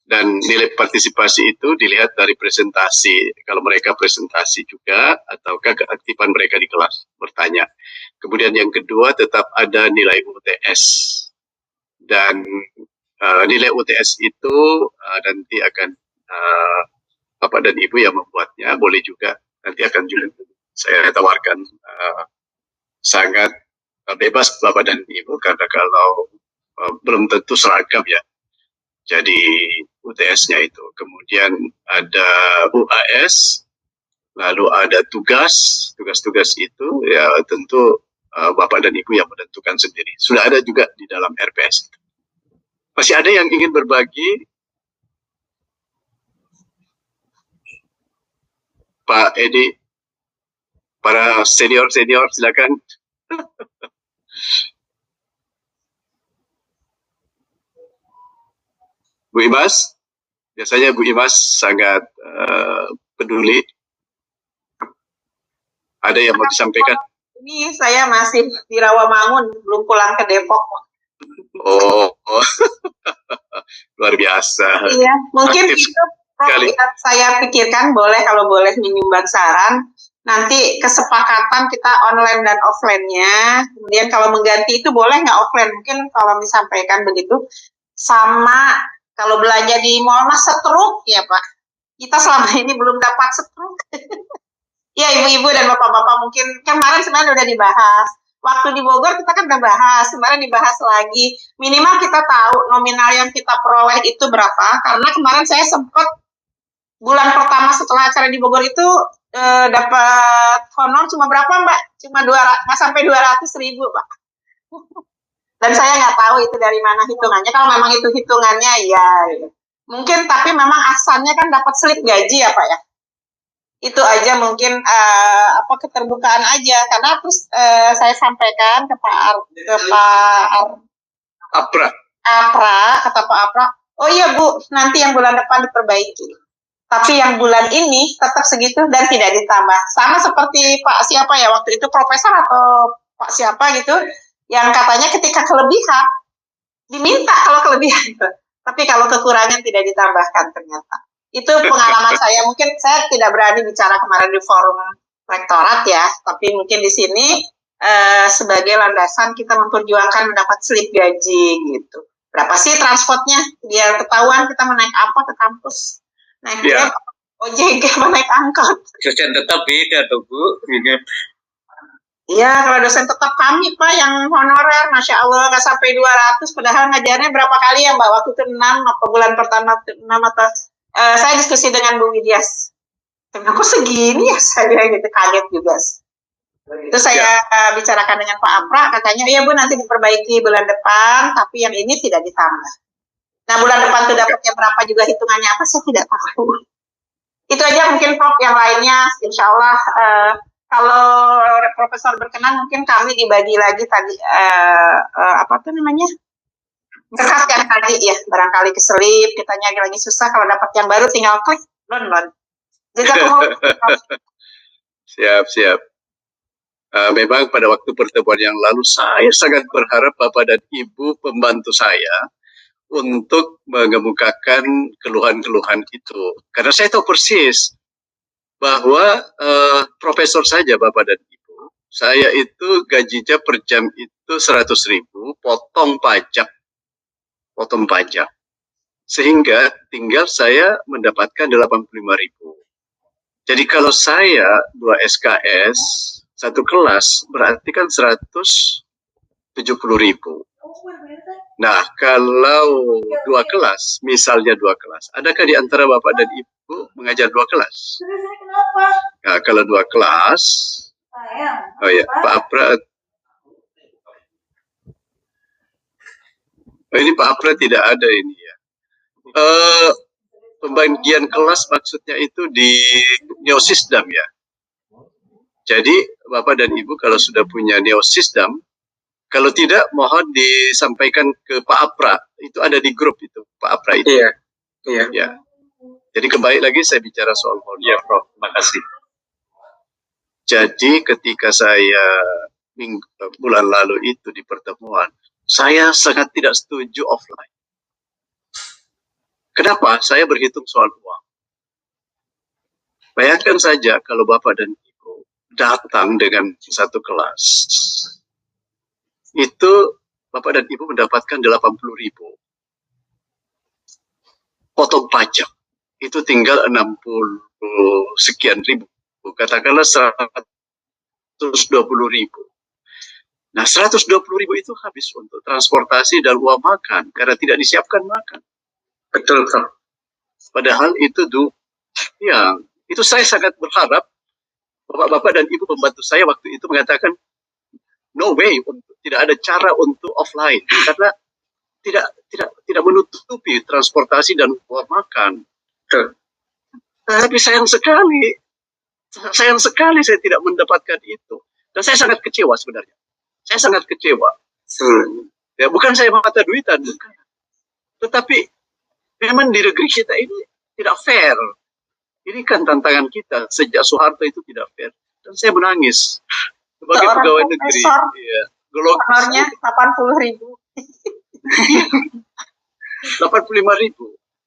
dan nilai partisipasi itu dilihat dari presentasi. Kalau mereka presentasi juga, ataukah keaktifan mereka di kelas bertanya. Kemudian yang kedua tetap ada nilai UTS. Dan nilai UTS itu nanti akan Bapak dan Ibu yang membuatnya, boleh juga nanti akan juga saya tawarkan sangat bebas Bapak dan Ibu, karena kalau belum tentu seragam ya. Jadi UTS-nya itu. Kemudian ada UAS, lalu ada tugas-tugas itu ya tentu Bapak dan Ibu yang menentukan sendiri. Sudah ada juga di dalam RPS itu. Masih ada yang ingin berbagi? Pak Edi, para senior-senior silakan. Bu Imas, biasanya Bu Imas sangat peduli. Ada yang mau disampaikan? Ini saya masih di Rawamangun, belum pulang ke Depok. Oh. Luar biasa. Iya, mungkin Aktif itu Prof, saya pikirkan boleh, kalau boleh menyumbang saran, nanti kesepakatan kita online dan offline-nya. Kemudian kalau mengganti itu boleh nggak offline? Mungkin kalau disampaikan begitu. Sama kalau belanja di mall mas setruk ya Pak. Kita selama ini belum dapat setruk. Ya ibu-ibu dan bapak-bapak mungkin kemarin sebenarnya udah dibahas. Waktu di Bogor kita kan udah bahas, kemarin dibahas lagi. Minimal kita tahu nominal yang kita peroleh itu berapa. Karena kemarin saya sempat bulan pertama setelah acara di Bogor itu dapat honor cuma berapa Mbak? Cuma 200, nggak sampai 200.000 Pak. Dan saya nggak tahu itu dari mana hitungannya. Kalau memang itu hitungannya ya mungkin, tapi memang aksannya kan dapat slip gaji ya Pak ya. Itu aja mungkin keterbukaan aja, karena terus saya sampaikan ke Pak Apra, kata Pak Apra, oh iya Bu, nanti yang bulan depan diperbaiki. Tapi yang bulan ini tetap segitu dan tidak ditambah. Sama seperti Pak siapa ya waktu itu, profesor atau Pak siapa gitu, yang katanya ketika kelebihan diminta kalau kelebihan, tapi kalau kekurangan tidak ditambahkan ternyata. Itu pengalaman saya. Mungkin saya tidak berani bicara kemarin di forum rektorat ya, tapi mungkin di sini sebagai landasan kita memperjuangkan mendapat slip gaji gitu. Berapa sih transportnya? Biar ketahuan kita mau naik apa ke kampus. Naik Grab, ojek, apa naik angkot. Dosen tetap beda tuh Bu. Iya, kalau dosen tetap kami Pak yang honorer, Masya Allah nggak sampai 200, padahal ngajarnya berapa kali ya Mbak? Waktu itu 6, apa bulan pertama 6 atau saya diskusi dengan Bu Widias. Kok segini ya saya gitu, kaget juga. Itu saya bicarakan dengan Pak Apra, katanya iya Bu nanti diperbaiki bulan depan, tapi yang ini tidak ditambah. Nah bulan depan itu dapatnya berapa juga hitungannya apa saya tidak tahu. Itu aja mungkin Prof, yang lainnya insya Allah kalau Profesor berkenan mungkin kami dibagi lagi tadi kertas yang tadi ya, barangkali keselip, kitanya lagi susah, kalau dapat yang baru tinggal klik, download. Siap. Memang pada waktu pertemuan yang lalu saya sangat berharap Bapak dan Ibu pembantu saya untuk mengemukakan keluhan-keluhan itu. Karena saya tahu persis bahwa profesor saja Bapak dan Ibu, saya itu gajinya per jam itu 100.000, potong pajak. Sehingga tinggal saya mendapatkan 85.000. Jadi kalau saya 2 SKS, satu kelas, berarti kan 170.000. Nah, kalau 2 kelas, misalnya 2 kelas, adakah di antara Bapak dan Ibu mengajar 2 kelas? Nah, kalau 2 kelas, oh ya, Pak Apra, ini Pak Apra tidak ada ini ya. Pembagian kelas maksudnya itu di neosisdam ya. Jadi Bapak dan Ibu kalau sudah punya neosisdam, kalau tidak mohon disampaikan ke Pak Apra. Itu ada di grup itu, Pak Apra itu. Iya. Ya. Jadi kembali lagi saya bicara soal honor. Ya, Prof. Terima kasih. Jadi ketika saya bulan lalu itu di pertemuan, saya sangat tidak setuju offline. Kenapa? Saya berhitung soal uang. Bayangkan saja kalau Bapak dan Ibu datang dengan satu kelas. Itu Bapak dan Ibu mendapatkan 80.000. Potong pajak. Itu tinggal 60 sekian ribu. Katakanlah 120.000. Nah, 120.000 itu habis untuk transportasi dan uang makan karena tidak disiapkan makan. Betul, Prof. Padahal itu itu saya sangat berharap Bapak-bapak dan Ibu pembantu saya waktu itu mengatakan no way, tidak ada cara untuk offline karena tidak menutupi transportasi dan uang makan. Tapi sayang sekali saya tidak mendapatkan itu dan saya sangat kecewa sebenarnya. Saya sangat kecewa. Ya, bukan saya mata duitan, bukan. Tetapi memang di negeri kita ini tidak fair. Ini kan tantangan kita. Sejak Soeharto itu tidak fair. Dan saya menangis. Sebagai pegawai negeri. Iya. Honornya 80.000. 85.000.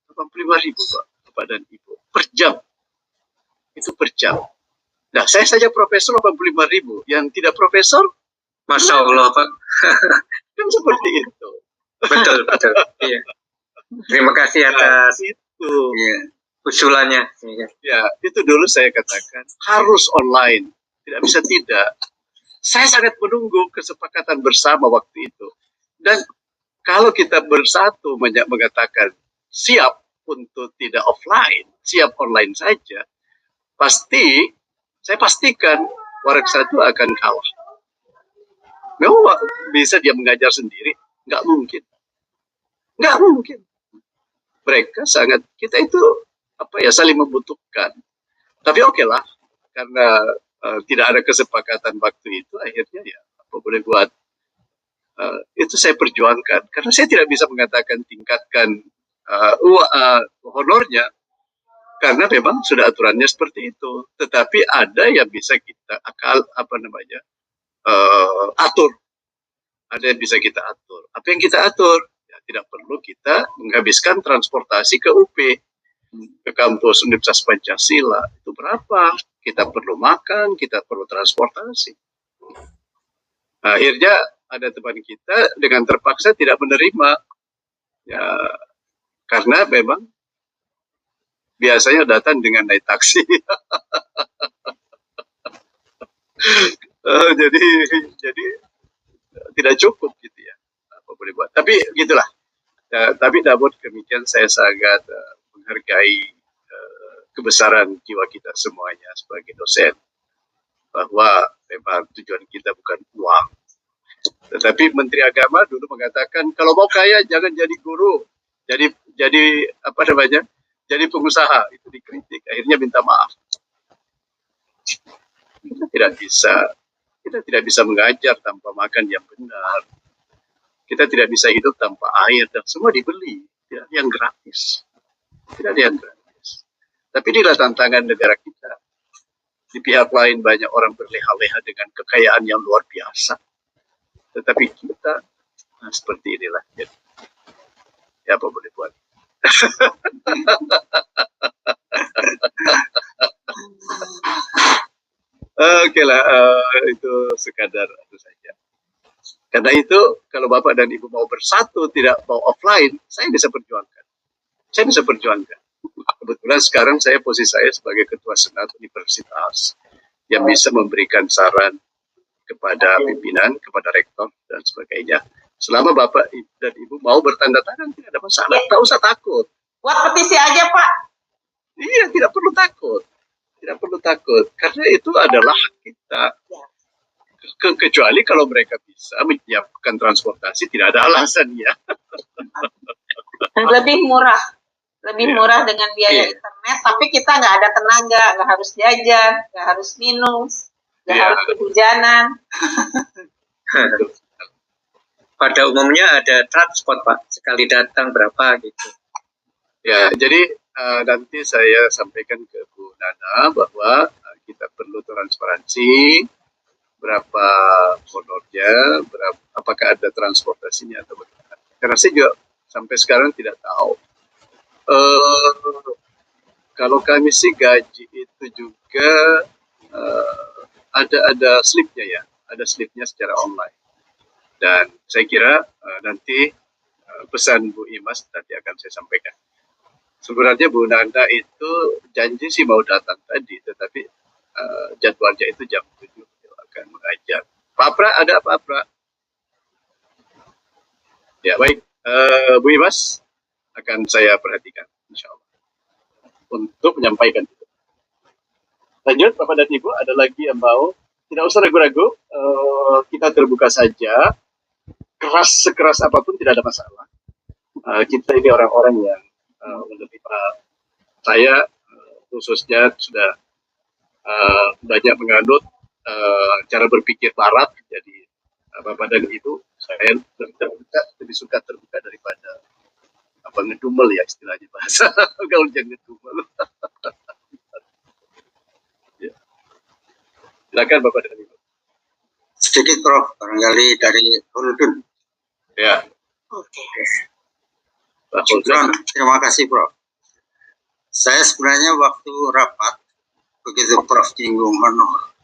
85.000 Pak dan Ibu. Per jam. Itu per jam. Nah, saya saja profesor 85.000, yang tidak profesor, Masya Allah, Pak. kan seperti itu. Betul, betul. Iya. Terima kasih atas Itu. iya, usulannya. Iya. Ya, itu dulu saya katakan harus online, tidak bisa tidak. Saya sangat menunggu kesepakatan bersama waktu itu. Dan kalau kita bersatu mengatakan siap untuk tidak offline, siap online saja, pasti saya pastikan Warak Satu akan kalah. Memang bisa dia mengajar sendiri? Nggak mungkin. Nggak mungkin. Mereka sangat, kita itu saling membutuhkan. Tapi oke lah, karena tidak ada kesepakatan waktu itu, akhirnya ya apa boleh buat. Itu saya perjuangkan. Karena saya tidak bisa mengatakan tingkatkan honornya, karena memang sudah aturannya seperti itu. Tetapi ada yang bisa kita atur. Ada yang bisa kita atur. Apa yang kita atur? Ya, tidak perlu kita menghabiskan transportasi ke UP, ke kampus Universitas Pancasila. Itu berapa? Kita perlu makan, kita perlu transportasi. Akhirnya ada teman kita dengan terpaksa tidak menerima. Ya, karena memang biasanya datang dengan naik taksi. Jadi tidak cukup gitu ya. Apa boleh buat. Tapi gitulah. Tapi namun demikian saya sangat menghargai kebesaran jiwa kita semuanya sebagai dosen, bahwa memang tujuan kita bukan uang. Tetapi Menteri Agama dulu mengatakan kalau mau kaya jangan jadi guru, jadi jadi pengusaha. Itu dikritik, akhirnya minta maaf. Kita tidak bisa mengajar tanpa makan yang benar. Kita tidak bisa hidup tanpa air, dan semua dibeli, tidak ada yang gratis. Tidak ada yang gratis. Tapi inilah tantangan negara kita. Di pihak lain banyak orang berleha-leha dengan kekayaan yang luar biasa. Tetapi kita seperti inilah. Ya apa boleh buat. Oke lah, itu sekadar itu saja. Karena itu, kalau Bapak dan Ibu mau bersatu, tidak mau offline, saya bisa perjuangkan. Kebetulan sekarang posisi saya sebagai Ketua Senat Universitas, yang bisa memberikan saran kepada pimpinan, kepada rektor, dan sebagainya. Selama Bapak dan Ibu mau bertanda tangan, tidak ada masalah. Tak usah takut. Buat petisi aja, Pak. Iya, tidak perlu takut. Tidak perlu takut. Karena itu adalah hak kita. Kecuali kalau mereka bisa menyiapkan transportasi, tidak ada alasan ya. Lebih murah dengan biaya internet, tapi kita nggak ada tenaga, nggak harus jajan, nggak harus minum, nggak harus kehujanan. Pada umumnya ada transport, Pak, sekali datang berapa gitu. Ya, jadi nanti saya sampaikan ke Bu Nana bahwa kita perlu transparansi, berapa honornya, apakah ada transportasinya atau bagaimana. Karena saya juga sampai sekarang tidak tahu. Kalau kami sih gaji itu juga ada slipnya ya, ada slipnya secara online. Dan saya kira nanti pesan Bu Imas nanti akan saya sampaikan. Sebenarnya Bu Nanda itu janji sih mau datang tadi, tetapi jadwalnya itu jam 7 akan mengajar. Pak Pra, ada apa Pra? Ya baik, Bu Imas akan saya perhatikan, insya Allah, untuk menyampaikan itu. Lanjut, Bapak dan Ibu, ada lagi yang mau? Tidak usah ragu-ragu, kita terbuka saja, sekeras apapun tidak ada masalah. Kita ini orang-orang yang menerima, saya khususnya sudah banyak menganut cara berpikir Barat, jadi Bapak dan Ibu, saya lebih suka terbuka daripada ngedumel ya istilahnya bahasa gaul, jangan ngedumel. Ya. Silakan Bapak dan Ibu. Sedikit Prof, barangkali dari Huludun. Ya. Oke. Terima kasih Prof. Saya sebenarnya waktu rapat begitu Prof nyinggung honor,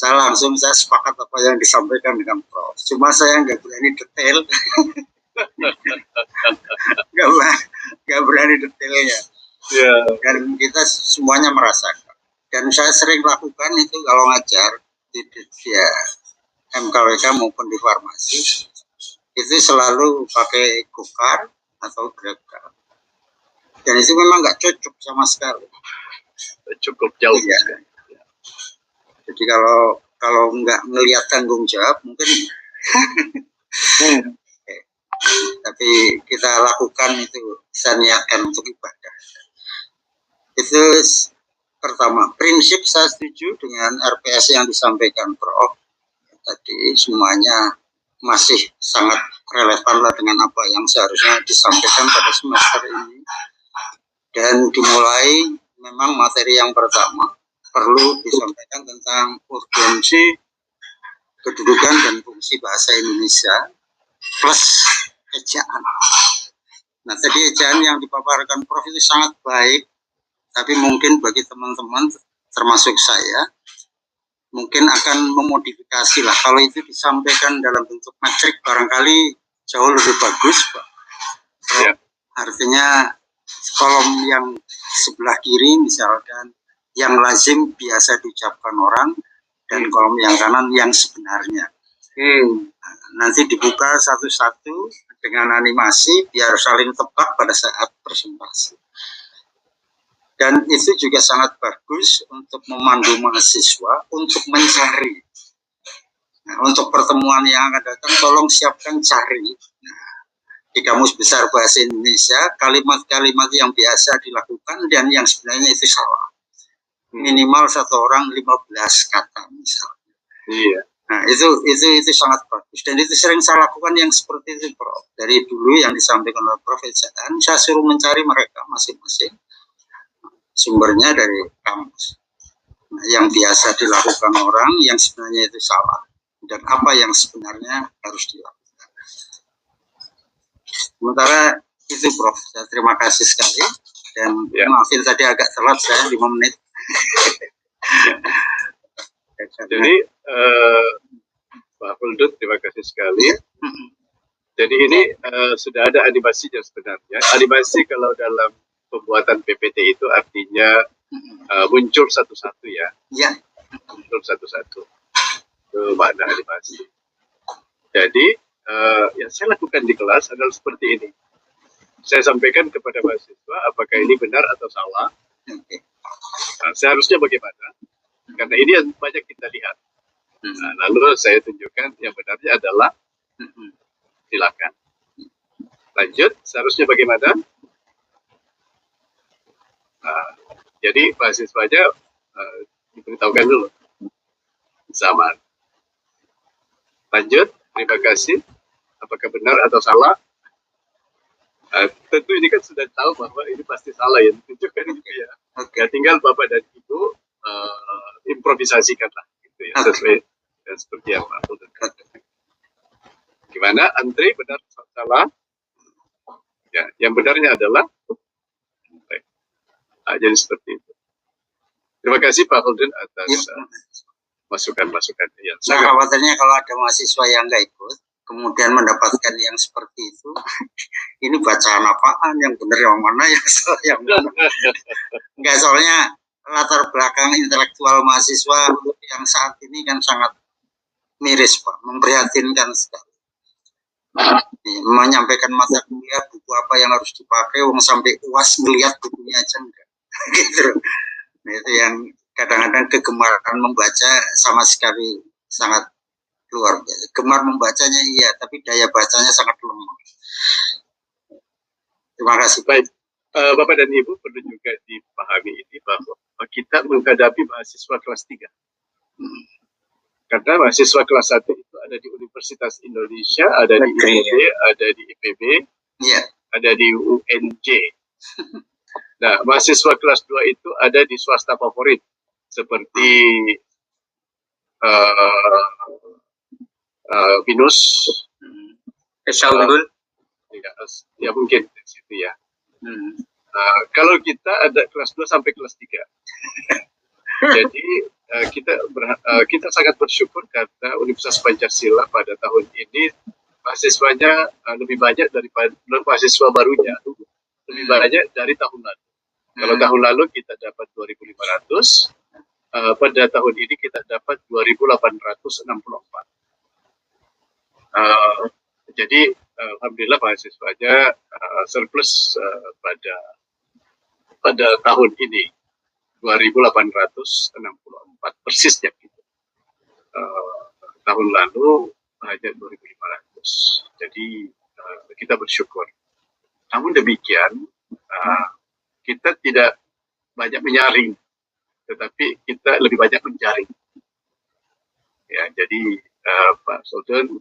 saya sepakat apa yang disampaikan dengan Prof. Cuma saya nggak berani detail, nggak berani detailnya. Ya. Dan kita semuanya merasakan. Dan saya sering lakukan itu kalau ngajar di MKWK maupun di farmasi, itu selalu pakai go-kart atau grab-car. Dan itu memang nggak cocok sama sekali. Cukup jauh. Ya. Jadi kalau nggak melihat tanggung jawab mungkin, tapi kita lakukan itu, saya niatkan untuk ibadah. Itu pertama. Prinsip saya setuju dengan RPS yang disampaikan Prof. Tadi semuanya masih sangat relevan lah dengan apa yang seharusnya disampaikan pada semester ini. Dan dimulai memang materi yang pertama perlu disampaikan tentang urgensi kedudukan dan fungsi bahasa Indonesia plus ejaan. Nah, tadi ejaan yang dipaparkan Prof itu sangat baik, tapi mungkin bagi teman-teman termasuk saya mungkin akan memodifikasi lah. Kalau itu disampaikan dalam bentuk matrik barangkali jauh lebih bagus, Pak. Ya. Artinya kolom yang sebelah kiri misalkan yang lazim biasa diucapkan orang, dan kolom yang kanan yang sebenarnya. Nanti dibuka satu-satu dengan animasi biar saling tebak pada saat presentasi. Dan itu juga sangat bagus untuk memandu mahasiswa untuk mencari. Nah, untuk pertemuan yang akan datang, tolong siapkan cari. Nah, di Kamus Besar Bahasa Indonesia, kalimat-kalimat yang biasa dilakukan dan yang sebenarnya itu salah. Minimal satu orang 15 kata misalnya. Iya. Nah, itu sangat bagus. Dan itu sering saya lakukan yang seperti itu, Prof. Dari dulu yang disampaikan oleh Prof. Ejaan, saya suruh mencari mereka masing-masing. Sumbernya dari kamus. Nah, yang biasa dilakukan orang yang sebenarnya itu salah, dan apa yang sebenarnya harus dilakukan. Sementara itu Prof, saya terima kasih sekali, dan maafin tadi agak telat saya 5 menit. Jadi Pak Huldut, terima kasih sekali. Jadi ini sudah ada animasinya sebenarnya. Animasi kalau dalam pembuatan PPT itu artinya muncul satu-satu ya. Ya. Muncul satu-satu. Itu makna animasi. Jadi yang saya lakukan di kelas adalah seperti ini. Saya sampaikan kepada mahasiswa apakah ini benar atau salah. Nah, seharusnya bagaimana? Karena ini yang banyak kita lihat. Nah, lalu saya tunjukkan yang benarnya adalah silakan. Lanjut, seharusnya bagaimana? Nah, jadi mahasiswanya diberitahukan dulu. Sama. Lanjut, terima kasih. Apakah benar atau salah? Tentu ini kan sudah tahu bahwa ini pasti salah ya, ditunjukkan gitu ya. Ya tinggal Bapak dan Ibu improvisasikanlah gitu ya, sesuai dan seperti yang Pak Huldut katakan. Gimana, Andre, benar atau salah? Ya, yang benarnya adalah jadi seperti itu. Terima kasih Pak Huldut atas masukan-masukan yang sangat. Khawatirnya kalau ada mahasiswa yang nggak ikut, kemudian mendapatkan yang seperti itu, ini bacaan apaan, yang benar yang mana, yang salah yang mana. Enggak, soalnya latar belakang intelektual mahasiswa yang saat ini kan sangat miris Pak, memprihatinkan sekali. Menyampaikan mata kuliah, buku apa yang harus dipakai, sampai UAS melihat bukunya aja enggak. Gitu. Nah, itu yang kadang-kadang kegemaran membaca sama sekali sangat luar biasa. Gemar membacanya iya, tapi daya bacanya sangat lemah. Terima kasih. Baik, Bapak dan Ibu perlu juga dipahami ini bahwa kita menghadapi mahasiswa kelas 3. Karena mahasiswa kelas 1 itu ada di Universitas Indonesia, ada di IPB, ada di IPB, ada di UNJ. Nah, mahasiswa kelas 2 itu ada di swasta favorit seperti BINUS, Esa Unggul, ya mungkin di situ ya. Kalau kita ada kelas 2 sampai kelas 3. Jadi kita sangat bersyukur karena Universitas Pancasila pada tahun ini mahasiswanya lebih banyak daripada mahasiswa barunya, lebih banyak dari tahun lalu. Kalau tahun lalu kita dapat 2.500, pada tahun ini kita dapat 2.864. Jadi alhamdulillah mahasiswanya surplus pada tahun ini 2.864 persisnya gitu. Tahun lalu hanya 2.500. Jadi kita bersyukur. Namun demikian kita tidak banyak menyaring, tetapi kita lebih banyak menjaring. Ya, jadi Pak Sultan,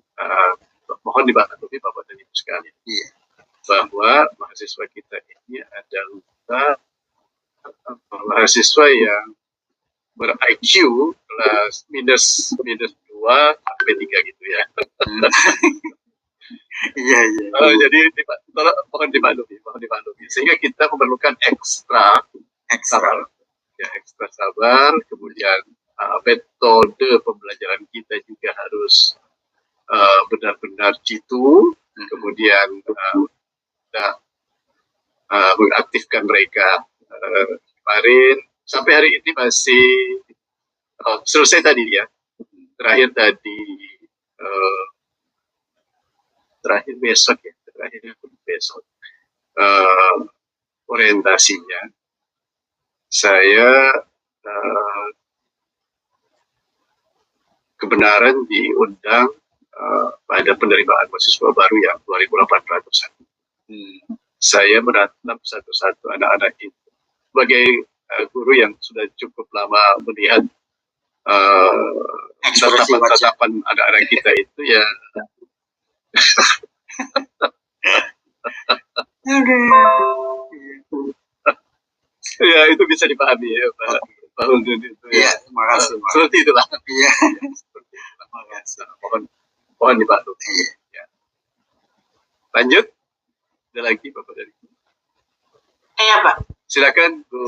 mohon dimaklumi Bapak dan Ibu sekalian, bahwa mahasiswa kita ini adalah mahasiswa yang ber-IQ kelas minus 2 sampai 3 gitu ya. Iya. Jadi mohon dimaklumi. Sehingga kita memerlukan ekstra sabar, kemudian metode pembelajaran kita juga harus benar-benar jitu, kemudian kita mengaktifkan mereka. Kemarin sampai hari ini masih selesai tadi ya, terakhir besok orientasinya saya kebenaran diundang pada penerimaan mahasiswa baru yang 2.800-an. Saya menatap satu-satu anak-anak itu sebagai guru yang sudah cukup lama melihat tatapan anak-anak kita itu ya. Ya itu bisa dipahami ya Pak Huldun itu. Iya, terima kasih. Seperti itulah. Iya. Terima kasih. Mohon dimaklumi. Ya. Lanjut. Ada lagi Bapak dari. Iya Pak. Silakan Bu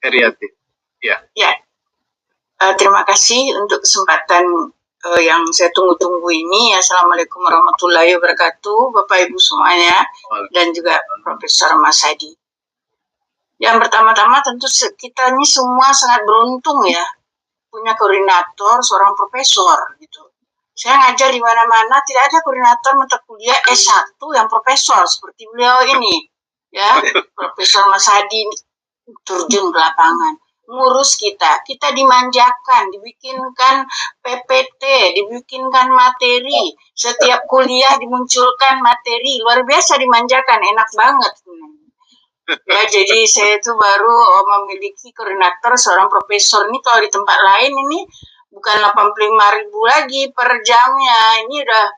Heriati. Ya. Terima kasih untuk kesempatan yang saya tunggu-tunggu ini. Assalamualaikum warahmatullahi wabarakatuh, Bapak Ibu semuanya, dan juga Profesor Mas Hadi. Yang pertama-tama tentu kita ini semua sangat beruntung ya, punya koordinator seorang profesor gitu. Saya ngajar di mana-mana tidak ada koordinator mata kuliah S1 yang profesor seperti beliau ini, ya, Profesor Mas Hadi terjun ke lapangan, ngurus kita dimanjakan, dibikinkan PPT, dibikinkan materi, setiap kuliah dimunculkan materi, luar biasa dimanjakan, enak banget. Ya, jadi saya itu baru memiliki koordinator seorang profesor ini. Kalau di tempat lain ini bukan 85.000 lagi per jamnya, ini udah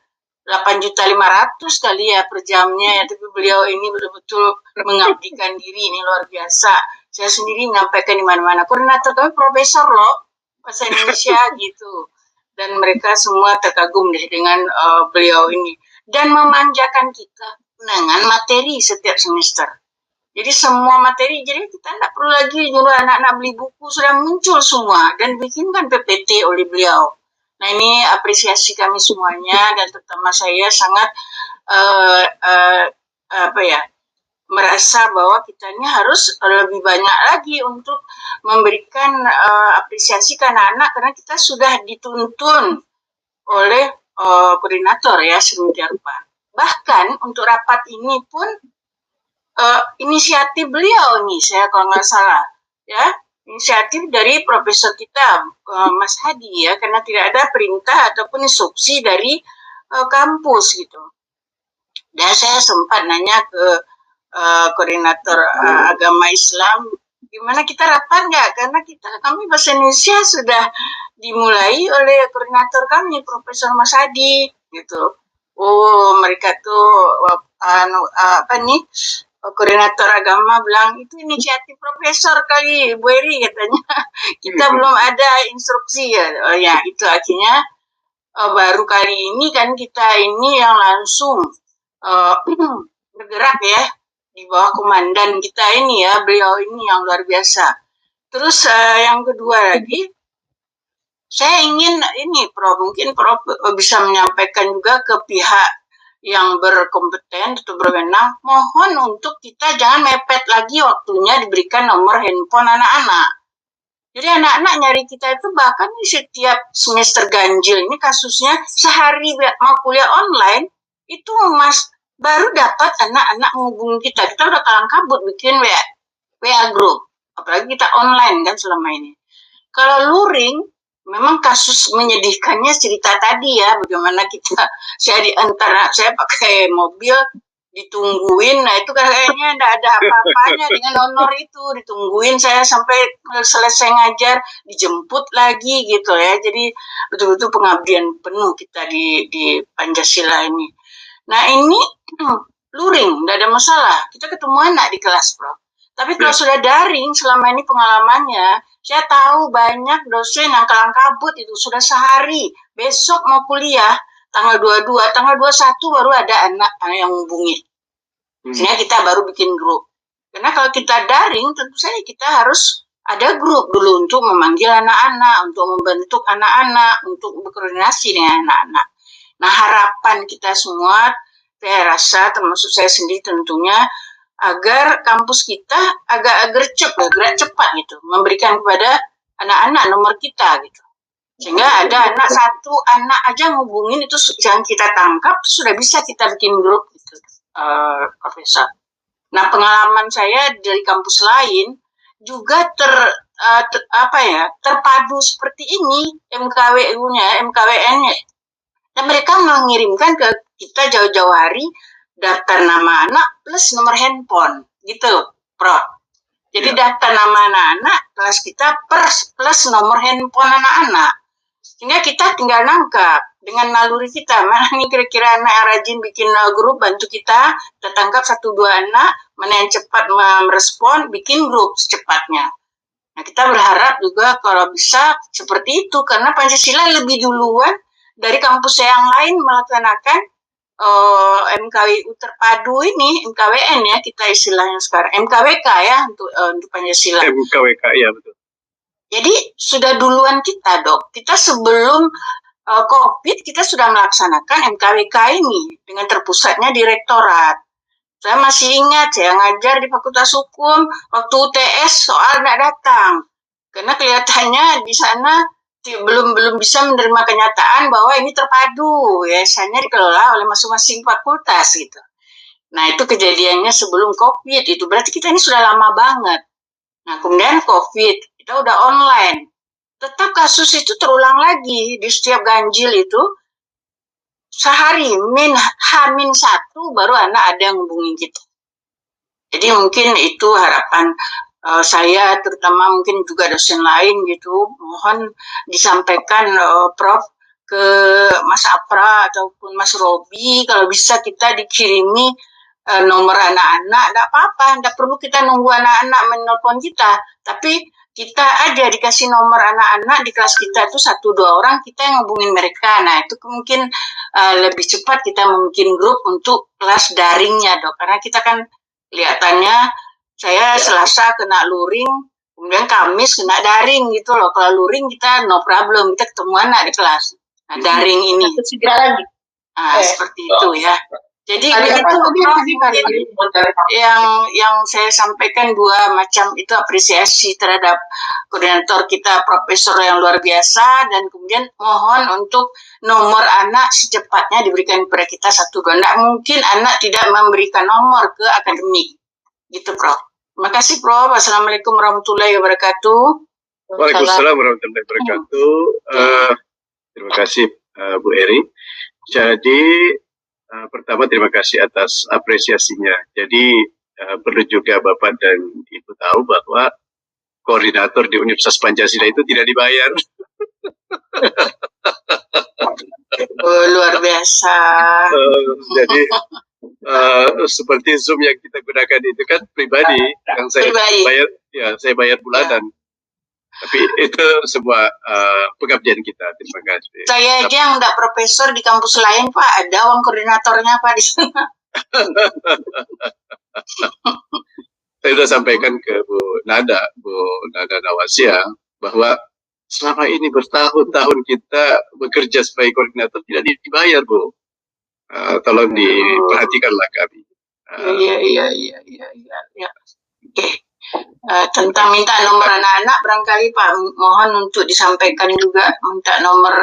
8.500.000 kali ya per jamnya ya. Tapi beliau ini betul-betul mengabdikan diri, ini luar biasa. Saya sendiri menyampaikan di mana-mana, koordinator kami profesor loh bahasa Indonesia gitu, dan mereka semua terkagum deh dengan beliau ini dan memanjakan kita dengan materi setiap semester. Jadi semua materi, jadi kita tidak perlu lagi nyuruh anak-anak beli buku, sudah muncul semua dan bikinkan PPT oleh beliau. Nah ini apresiasi kami semuanya, dan terutama saya sangat merasa bahwa kita ini harus lebih banyak lagi untuk memberikan apresiasi ke anak-anak, karena kita sudah dituntun oleh koordinator ya sedemikian rupa. Bahkan untuk rapat ini pun inisiatif beliau nih, saya kalau nggak salah ya, inisiatif dari profesor kita Mas Hadi ya, karena tidak ada perintah ataupun instruksi dari kampus gitu. Dan saya sempat nanya ke koordinator agama Islam, gimana kita rapat nggak? Karena kami bahasa Indonesia sudah dimulai oleh koordinator kami Profesor Mas Hadi gitu. Oh mereka tuh koordinator agama bilang itu inisiatif profesor kali Bu Eri katanya. Kita belum ada instruksi ya. Oh ya itu akhirnya baru kali ini kan kita ini yang langsung bergerak ya di bawah komandan kita ini ya, beliau ini yang luar biasa. Terus yang kedua lagi, saya ingin ini Prof, mungkin Prof bisa menyampaikan juga ke pihak yang berkompeten atau berwenang, mohon untuk kita jangan mepet lagi waktunya diberikan nomor handphone anak-anak. Jadi anak-anak nyari kita itu bahkan setiap semester ganjil ini kasusnya sehari mau kuliah online itu baru dapat anak-anak menghubungi kita. Kita udah kalang kabut bikin WA group, apalagi kita online kan selama ini. Kalau luring, memang kasus menyedihkannya cerita tadi ya, bagaimana saya pakai mobil ditungguin, nah itu kayaknya enggak ada apa-apanya dengan honor itu, ditungguin saya sampai selesai ngajar, dijemput lagi gitu ya, jadi betul-betul pengabdian penuh kita di Pancasila ini. Nah ini luring, enggak ada masalah, kita ketemu anak di kelas Prof. Tapi kalau sudah daring selama ini pengalamannya, saya tahu banyak dosen yang kalang kabut itu sudah sehari, besok mau kuliah, tanggal 22, tanggal 21 baru ada anak yang menghubungi. Sehingga kita baru bikin grup. Karena kalau kita daring, tentu saja kita harus ada grup dulu untuk memanggil anak-anak, untuk membentuk anak-anak, untuk berkoordinasi dengan anak-anak. Nah harapan kita semua, saya rasa termasuk saya sendiri tentunya, agar kampus kita agak gerak cepat gitu, memberikan kepada anak-anak nomor kita gitu. Sehingga ada satu anak aja ngubungin itu yang kita tangkap sudah bisa kita bikin grup gitu, Profesor. Nah pengalaman saya dari kampus lain juga terpadu seperti ini MKWN-nya. Dan mereka mengirimkan ke kita jauh-jauh hari daftar nama anak plus nomor handphone gitu, Prof. Jadi daftar nama anak-anak kelas kita plus nomor handphone anak-anak. Sehingga kita tinggal nangkap dengan naluri kita, mana nih kira-kira anak yang rajin bikin grup bantu kita tangkap 1-2 anak, mana yang cepat merespon, bikin grup secepatnya. Nah kita berharap juga kalau bisa seperti itu, karena Pancasila lebih duluan dari kampus yang lain melaksanakan MKWU terpadu ini, MKWN ya kita istilahnya sekarang, MKWK ya untuk Pancasila. MKWK ya betul. Jadi sudah duluan kita Dok, kita sebelum COVID kita sudah melaksanakan MKWK ini dengan terpusatnya di rektorat. Saya masih ingat saya ngajar di Fakultas Hukum waktu UTS soal tidak datang, karena kelihatannya di sana belum bisa menerima kenyataan bahwa ini terpadu, biasanya dikelola oleh masing-masing fakultas gitu. Nah itu kejadiannya sebelum COVID, itu berarti kita ini sudah lama banget. Nah kemudian COVID, kita udah online, tetap kasus itu terulang lagi di setiap ganjil itu, sehari H-1 baru anak ada yang hubungin kita. Jadi mungkin itu harapan saya, terutama mungkin juga dosen lain gitu, mohon disampaikan Prof ke Mas Apra ataupun Mas Robi, kalau bisa kita dikirimi nomor anak-anak, tidak apa-apa, tidak perlu kita nunggu anak-anak menelpon kita, tapi kita aja dikasih nomor anak-anak di kelas kita itu 1-2 orang, kita yang hubungin mereka. Nah itu mungkin lebih cepat kita membuat grup untuk kelas daringnya Dok, karena kita kan kelihatannya saya Selasa kena luring, kemudian Kamis kena daring gitu loh. Kalau luring kita no problem, kita ketemu anak di kelas. Nah daring ini Segera lagi. seperti itu ya. Jadi begitu yang saya sampaikan, 2 macam itu apresiasi terhadap koordinator kita Profesor yang luar biasa, dan kemudian mohon untuk nomor anak secepatnya diberikan kepada kita 1-2. Tidak mungkin anak tidak memberikan nomor ke akademik gitu Prof. Terima kasih Prof. Assalamualaikum warahmatullahi wabarakatuh. Waalaikumsalam warahmatullahi wabarakatuh. Terima kasih Bu Eri. Jadi pertama terima kasih atas apresiasinya. Jadi perlu juga Bapak dan Ibu tahu bahwa koordinator di Universitas Pancasila itu tidak dibayar. Luar biasa. Jadi seperti Zoom yang kita gunakan itu kan pribadi, yang saya bayar, ya saya bayar bulanan. Tapi itu semua pengabdian kita. Terima kasih. Saya aja yang enggak profesor di kampus lain Pak, ada uang koordinatornya Pak di sana. Saya sudah sampaikan ke Bu Bu Nada Nawasya, bahwa selama ini bertahun-tahun kita bekerja sebagai koordinator tidak dibayar, Bu. Tolong diperhatikanlah kami. Iya. Oke. Tentang minta nomor anak-anak, barangkali Pak mohon untuk disampaikan juga, minta nomor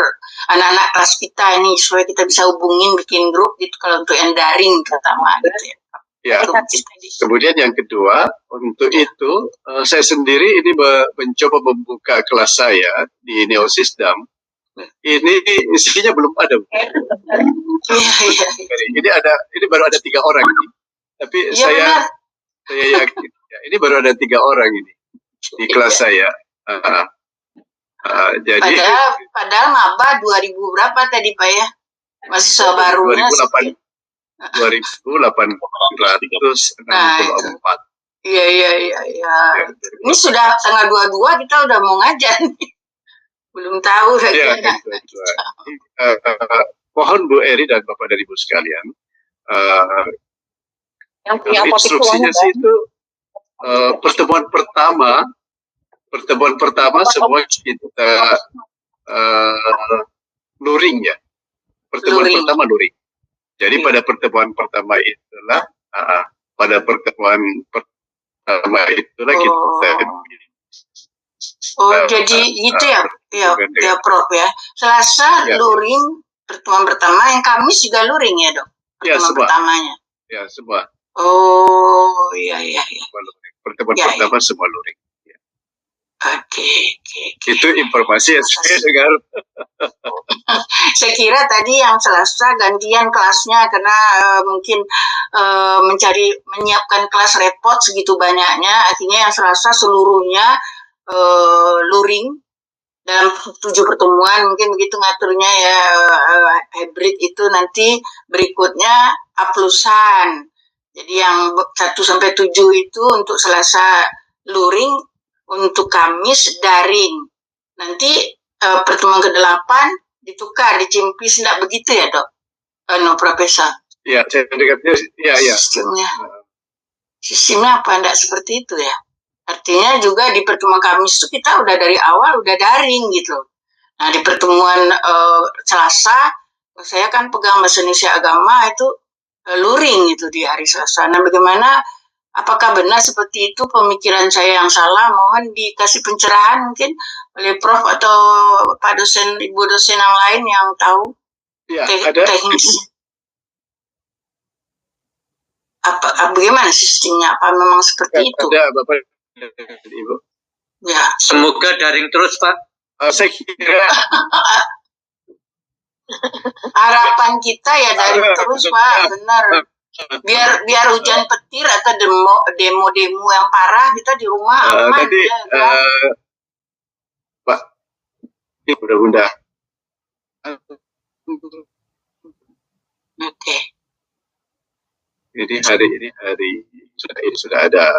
anak-anak kelas kita ini supaya kita bisa hubungin, bikin grup gitu kalau untuk yang daring terutama gitu ya. Ya. Kemudian yang kedua, untuk itu saya sendiri ini mencoba membuka kelas saya di Neosystem. Ini isinya belum ada. Ini baru ada 3 orang ini. Tapi saya yakin ini baru ada 3 orang ini di kelas saya. Jadi padahal maba 2000 berapa tadi Pak ya? Mahasiswa barunya 2864. Iya. Ini sudah tanggal 22 kita udah mau ngajar nih. Belum tahu lagi. Mohon Bu Eri dan Bapak dan Ibu sekalian, Yang punya instruksinya sih itu pertemuan pertama semua kita luring ya. Pertemuan pertama luring. Jadi pada pertemuan pertama itulah kita jadi gitu ya Prof ya. Selasa luring pertemuan pertama, yang Kamis juga luring ya Dok? Pertemuan pertamanya. Ya, semua. Oh, iya. Pertemuan pertama semua luring. Ya. Oke. Itu informasi yang saya dengar. Saya kira tadi yang Selasa gantian kelasnya karena mungkin menyiapkan kelas repot segitu banyaknya, akhirnya yang Selasa seluruhnya luring dalam 7 pertemuan, mungkin begitu ngaturnya ya, hybrid itu nanti berikutnya aplusan. Jadi yang 1 sampai 7 itu untuk Selasa luring, untuk Kamis daring. Nanti pertemuan ke-8 ditukar, dicimpis, tidak begitu ya Dok? Profesor? Ya, saya dengarnya, ya. Sistemnya apa? Tidak seperti itu ya? Artinya juga di pertemuan Kamis itu kita udah dari awal udah daring gitu. Nah di pertemuan Selasa, saya kan pegang bahasa Indonesia agama itu luring itu di hari Selasa. Nah bagaimana, apakah benar seperti itu pemikiran saya yang salah? Mohon dikasih pencerahan mungkin oleh Prof atau Pak dosen, Ibu dosen yang lain yang tahu teknisnya. Bagaimana sistemnya? Apa memang seperti itu? Ada Bapak Ibu. Ya. Semoga daring terus Pak. Saya kira harapan kita ya daring terus Pak, benar. Biar hujan petir atau demo yang parah kita di rumah aman. Pak, ini mudah-mudahan. Oke. Jadi hari ini sudah ada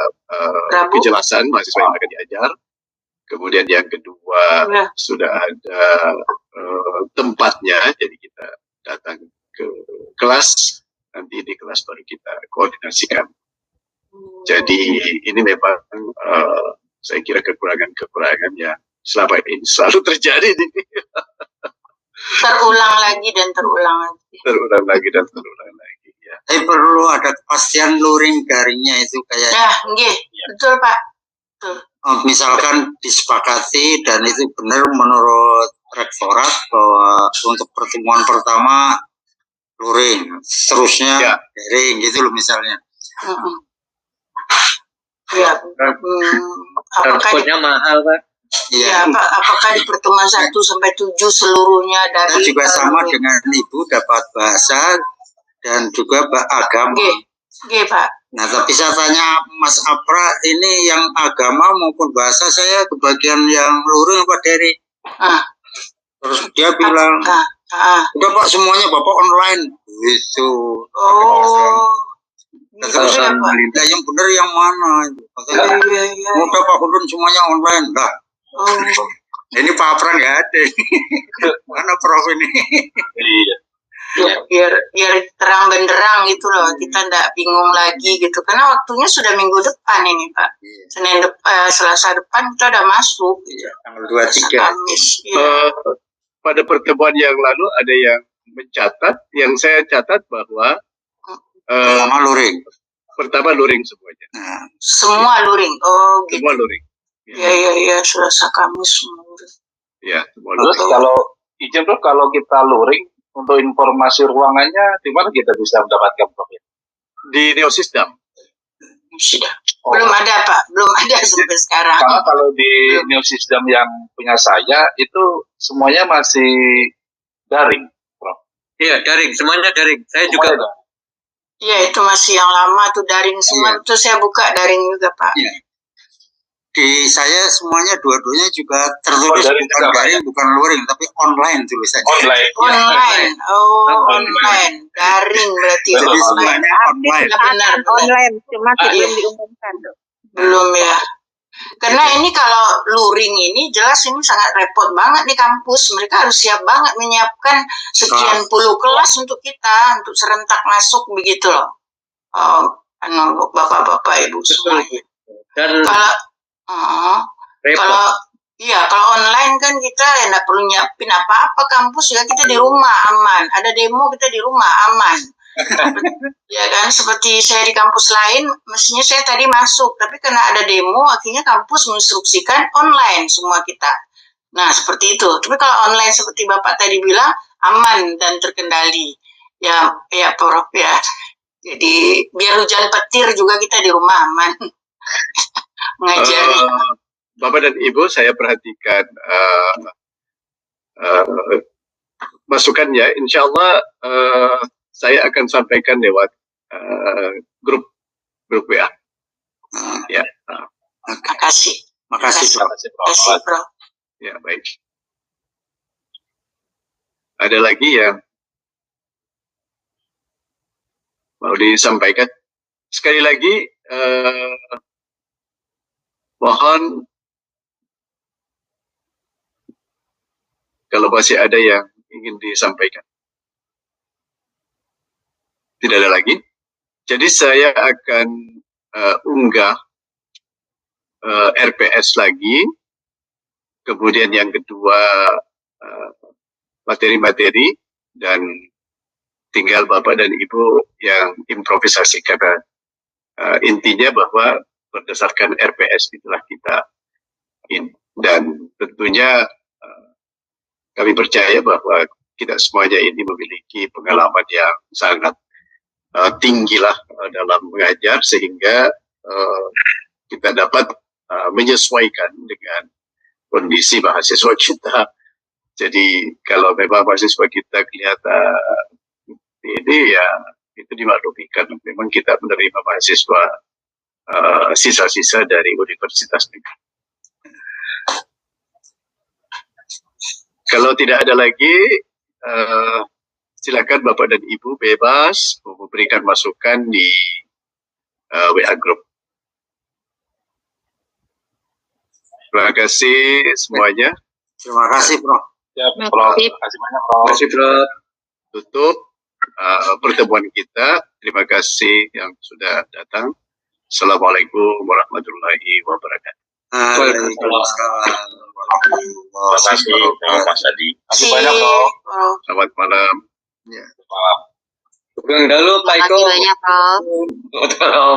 kejelasan mahasiswa yang akan diajar. Kemudian yang kedua sudah ada tempatnya, jadi kita datang ke kelas, nanti di kelas baru kita koordinasikan. Jadi ini memang saya kira kekurangan yang selama ini selalu terjadi. Terulang lagi dan terulang lagi. Ya. Tapi perlu ada kepastian luring daringnya itu kayak. Betul Pak. Betul. Misalkan disepakati dan itu benar menurut rektorat bahwa untuk pertemuan pertama luring, seterusnya daring gitu loh misalnya. Transportnya mahal Pak. Iya. Apakah di pertemuan 1 sampai 7 seluruhnya dari juga sama dengan Ibu dapat bahasa dan juga agama. Oke, Pak. Nah, tapi saya tanya Mas Apra, ini yang agama maupun bahasa saya kebagian yang luring Pak Dery. Terus dia bilang, udah Pak semuanya Bapak online. Gitu. Yang benar yang mana? Udah Pak Hundun semuanya online. Lah. Ini Pak Apra nggak ada. Mana Prof ini? Iya. biar terang benderang gitu loh, kita nggak bingung lagi gitu, karena waktunya sudah minggu depan ini Pak. Selasa depan kita udah masuk. Tanggal Selasa 23. Kamis. Iya. Pada pertemuan yang lalu ada yang mencatat, yang saya catat bahwa Pertama luring. pertama luring semuanya. Nah, Semua luring. Oh gitu. Semua luring. Iya, Selasa Kamis semua luring. Ya, semua Terus luring. kalau izin Prof, kalau kita luring untuk informasi ruangannya di mana kita bisa mendapatkan Prof? Di Neosystem. Sudah. Belum ada Pak, belum ada sampai sekarang. Karena kalau di new system yang punya saya itu semuanya masih daring, Prof. Iya, daring, semuanya daring. Saya Semuanya juga daring. Iya, itu masih yang lama tuh daring semua. Terus saya buka daring juga Pak. iya. Di saya semuanya dua-duanya juga tertulis daring bukan juga, Pak, daring, bukan luring, tapi online tulisannya. Online. Online. Oh, Online. online. Daring berarti Betul, Jadi online. semuanya online. Benar. online, cuma Ah, belum iya. diumumkan dok. Belum ya. Karena ini kalau luring ini jelas ini sangat repot banget nih kampus. Mereka harus siap banget menyiapkan sekian puluh kelas untuk kita, untuk serentak masuk begitu loh. Bapak-bapak, ibu semua. dan Kalau repot. kalau online kan kita ya nggak perlu nyiapin apa-apa, kampus ya kita di rumah aman. Ada demo kita di rumah aman. Ya kan, seperti saya di kampus lain, mestinya saya tadi masuk, tapi karena ada demo, akhirnya kampus menginstruksikan online semua kita. Nah, seperti itu. Tapi kalau online seperti Bapak tadi bilang, aman dan terkendali. Ya Prof ya. Jadi biar hujan petir juga kita di rumah aman. Mengajarnya. Bapak dan Ibu, saya perhatikan masukannya. Insya Allah saya akan sampaikan lewat grup WA. Ya, Makasih. Makasih, Prof. Makasih, Prof. ya baik. Ada lagi yang mau disampaikan? Sekali lagi, mohon kalau masih ada yang ingin disampaikan. Tidak ada lagi. Jadi saya akan unggah RPS lagi. Kemudian yang kedua materi-materi, dan tinggal Bapak dan Ibu yang improvisasi, karena intinya bahwa berdasarkan RPS itulah kita ini. Dan tentunya kami percaya bahwa kita semuanya ini memiliki pengalaman yang sangat tinggi lah dalam mengajar, sehingga kita dapat menyesuaikan dengan kondisi mahasiswa kita. Jadi kalau memang mahasiswa kita kelihatan ini, ya itu dimaklumi, karena memang kita menerima mahasiswa sisa-sisa dari universitas negeri. Kalau tidak ada lagi, silakan Bapak dan Ibu bebas memberikan masukan di WA Group. Terima kasih semuanya. Terima kasih, Prof. Ya, Prof. Terima kasih banyak, Prof. Terima kasih, Prof. Tutup pertemuan kita. Terima kasih yang sudah datang. Assalamualaikum warahmatullahi wabarakatuh. Waalaikumsalam warahmatullahi Terima kasih, wabarakatuh. Mas Adi. Terima kasih banyak, Prof. Prof. Selamat malam. Malam. Sugeng dalu, Pak Terima Iko. kasih banyak Prof. Selamat malam.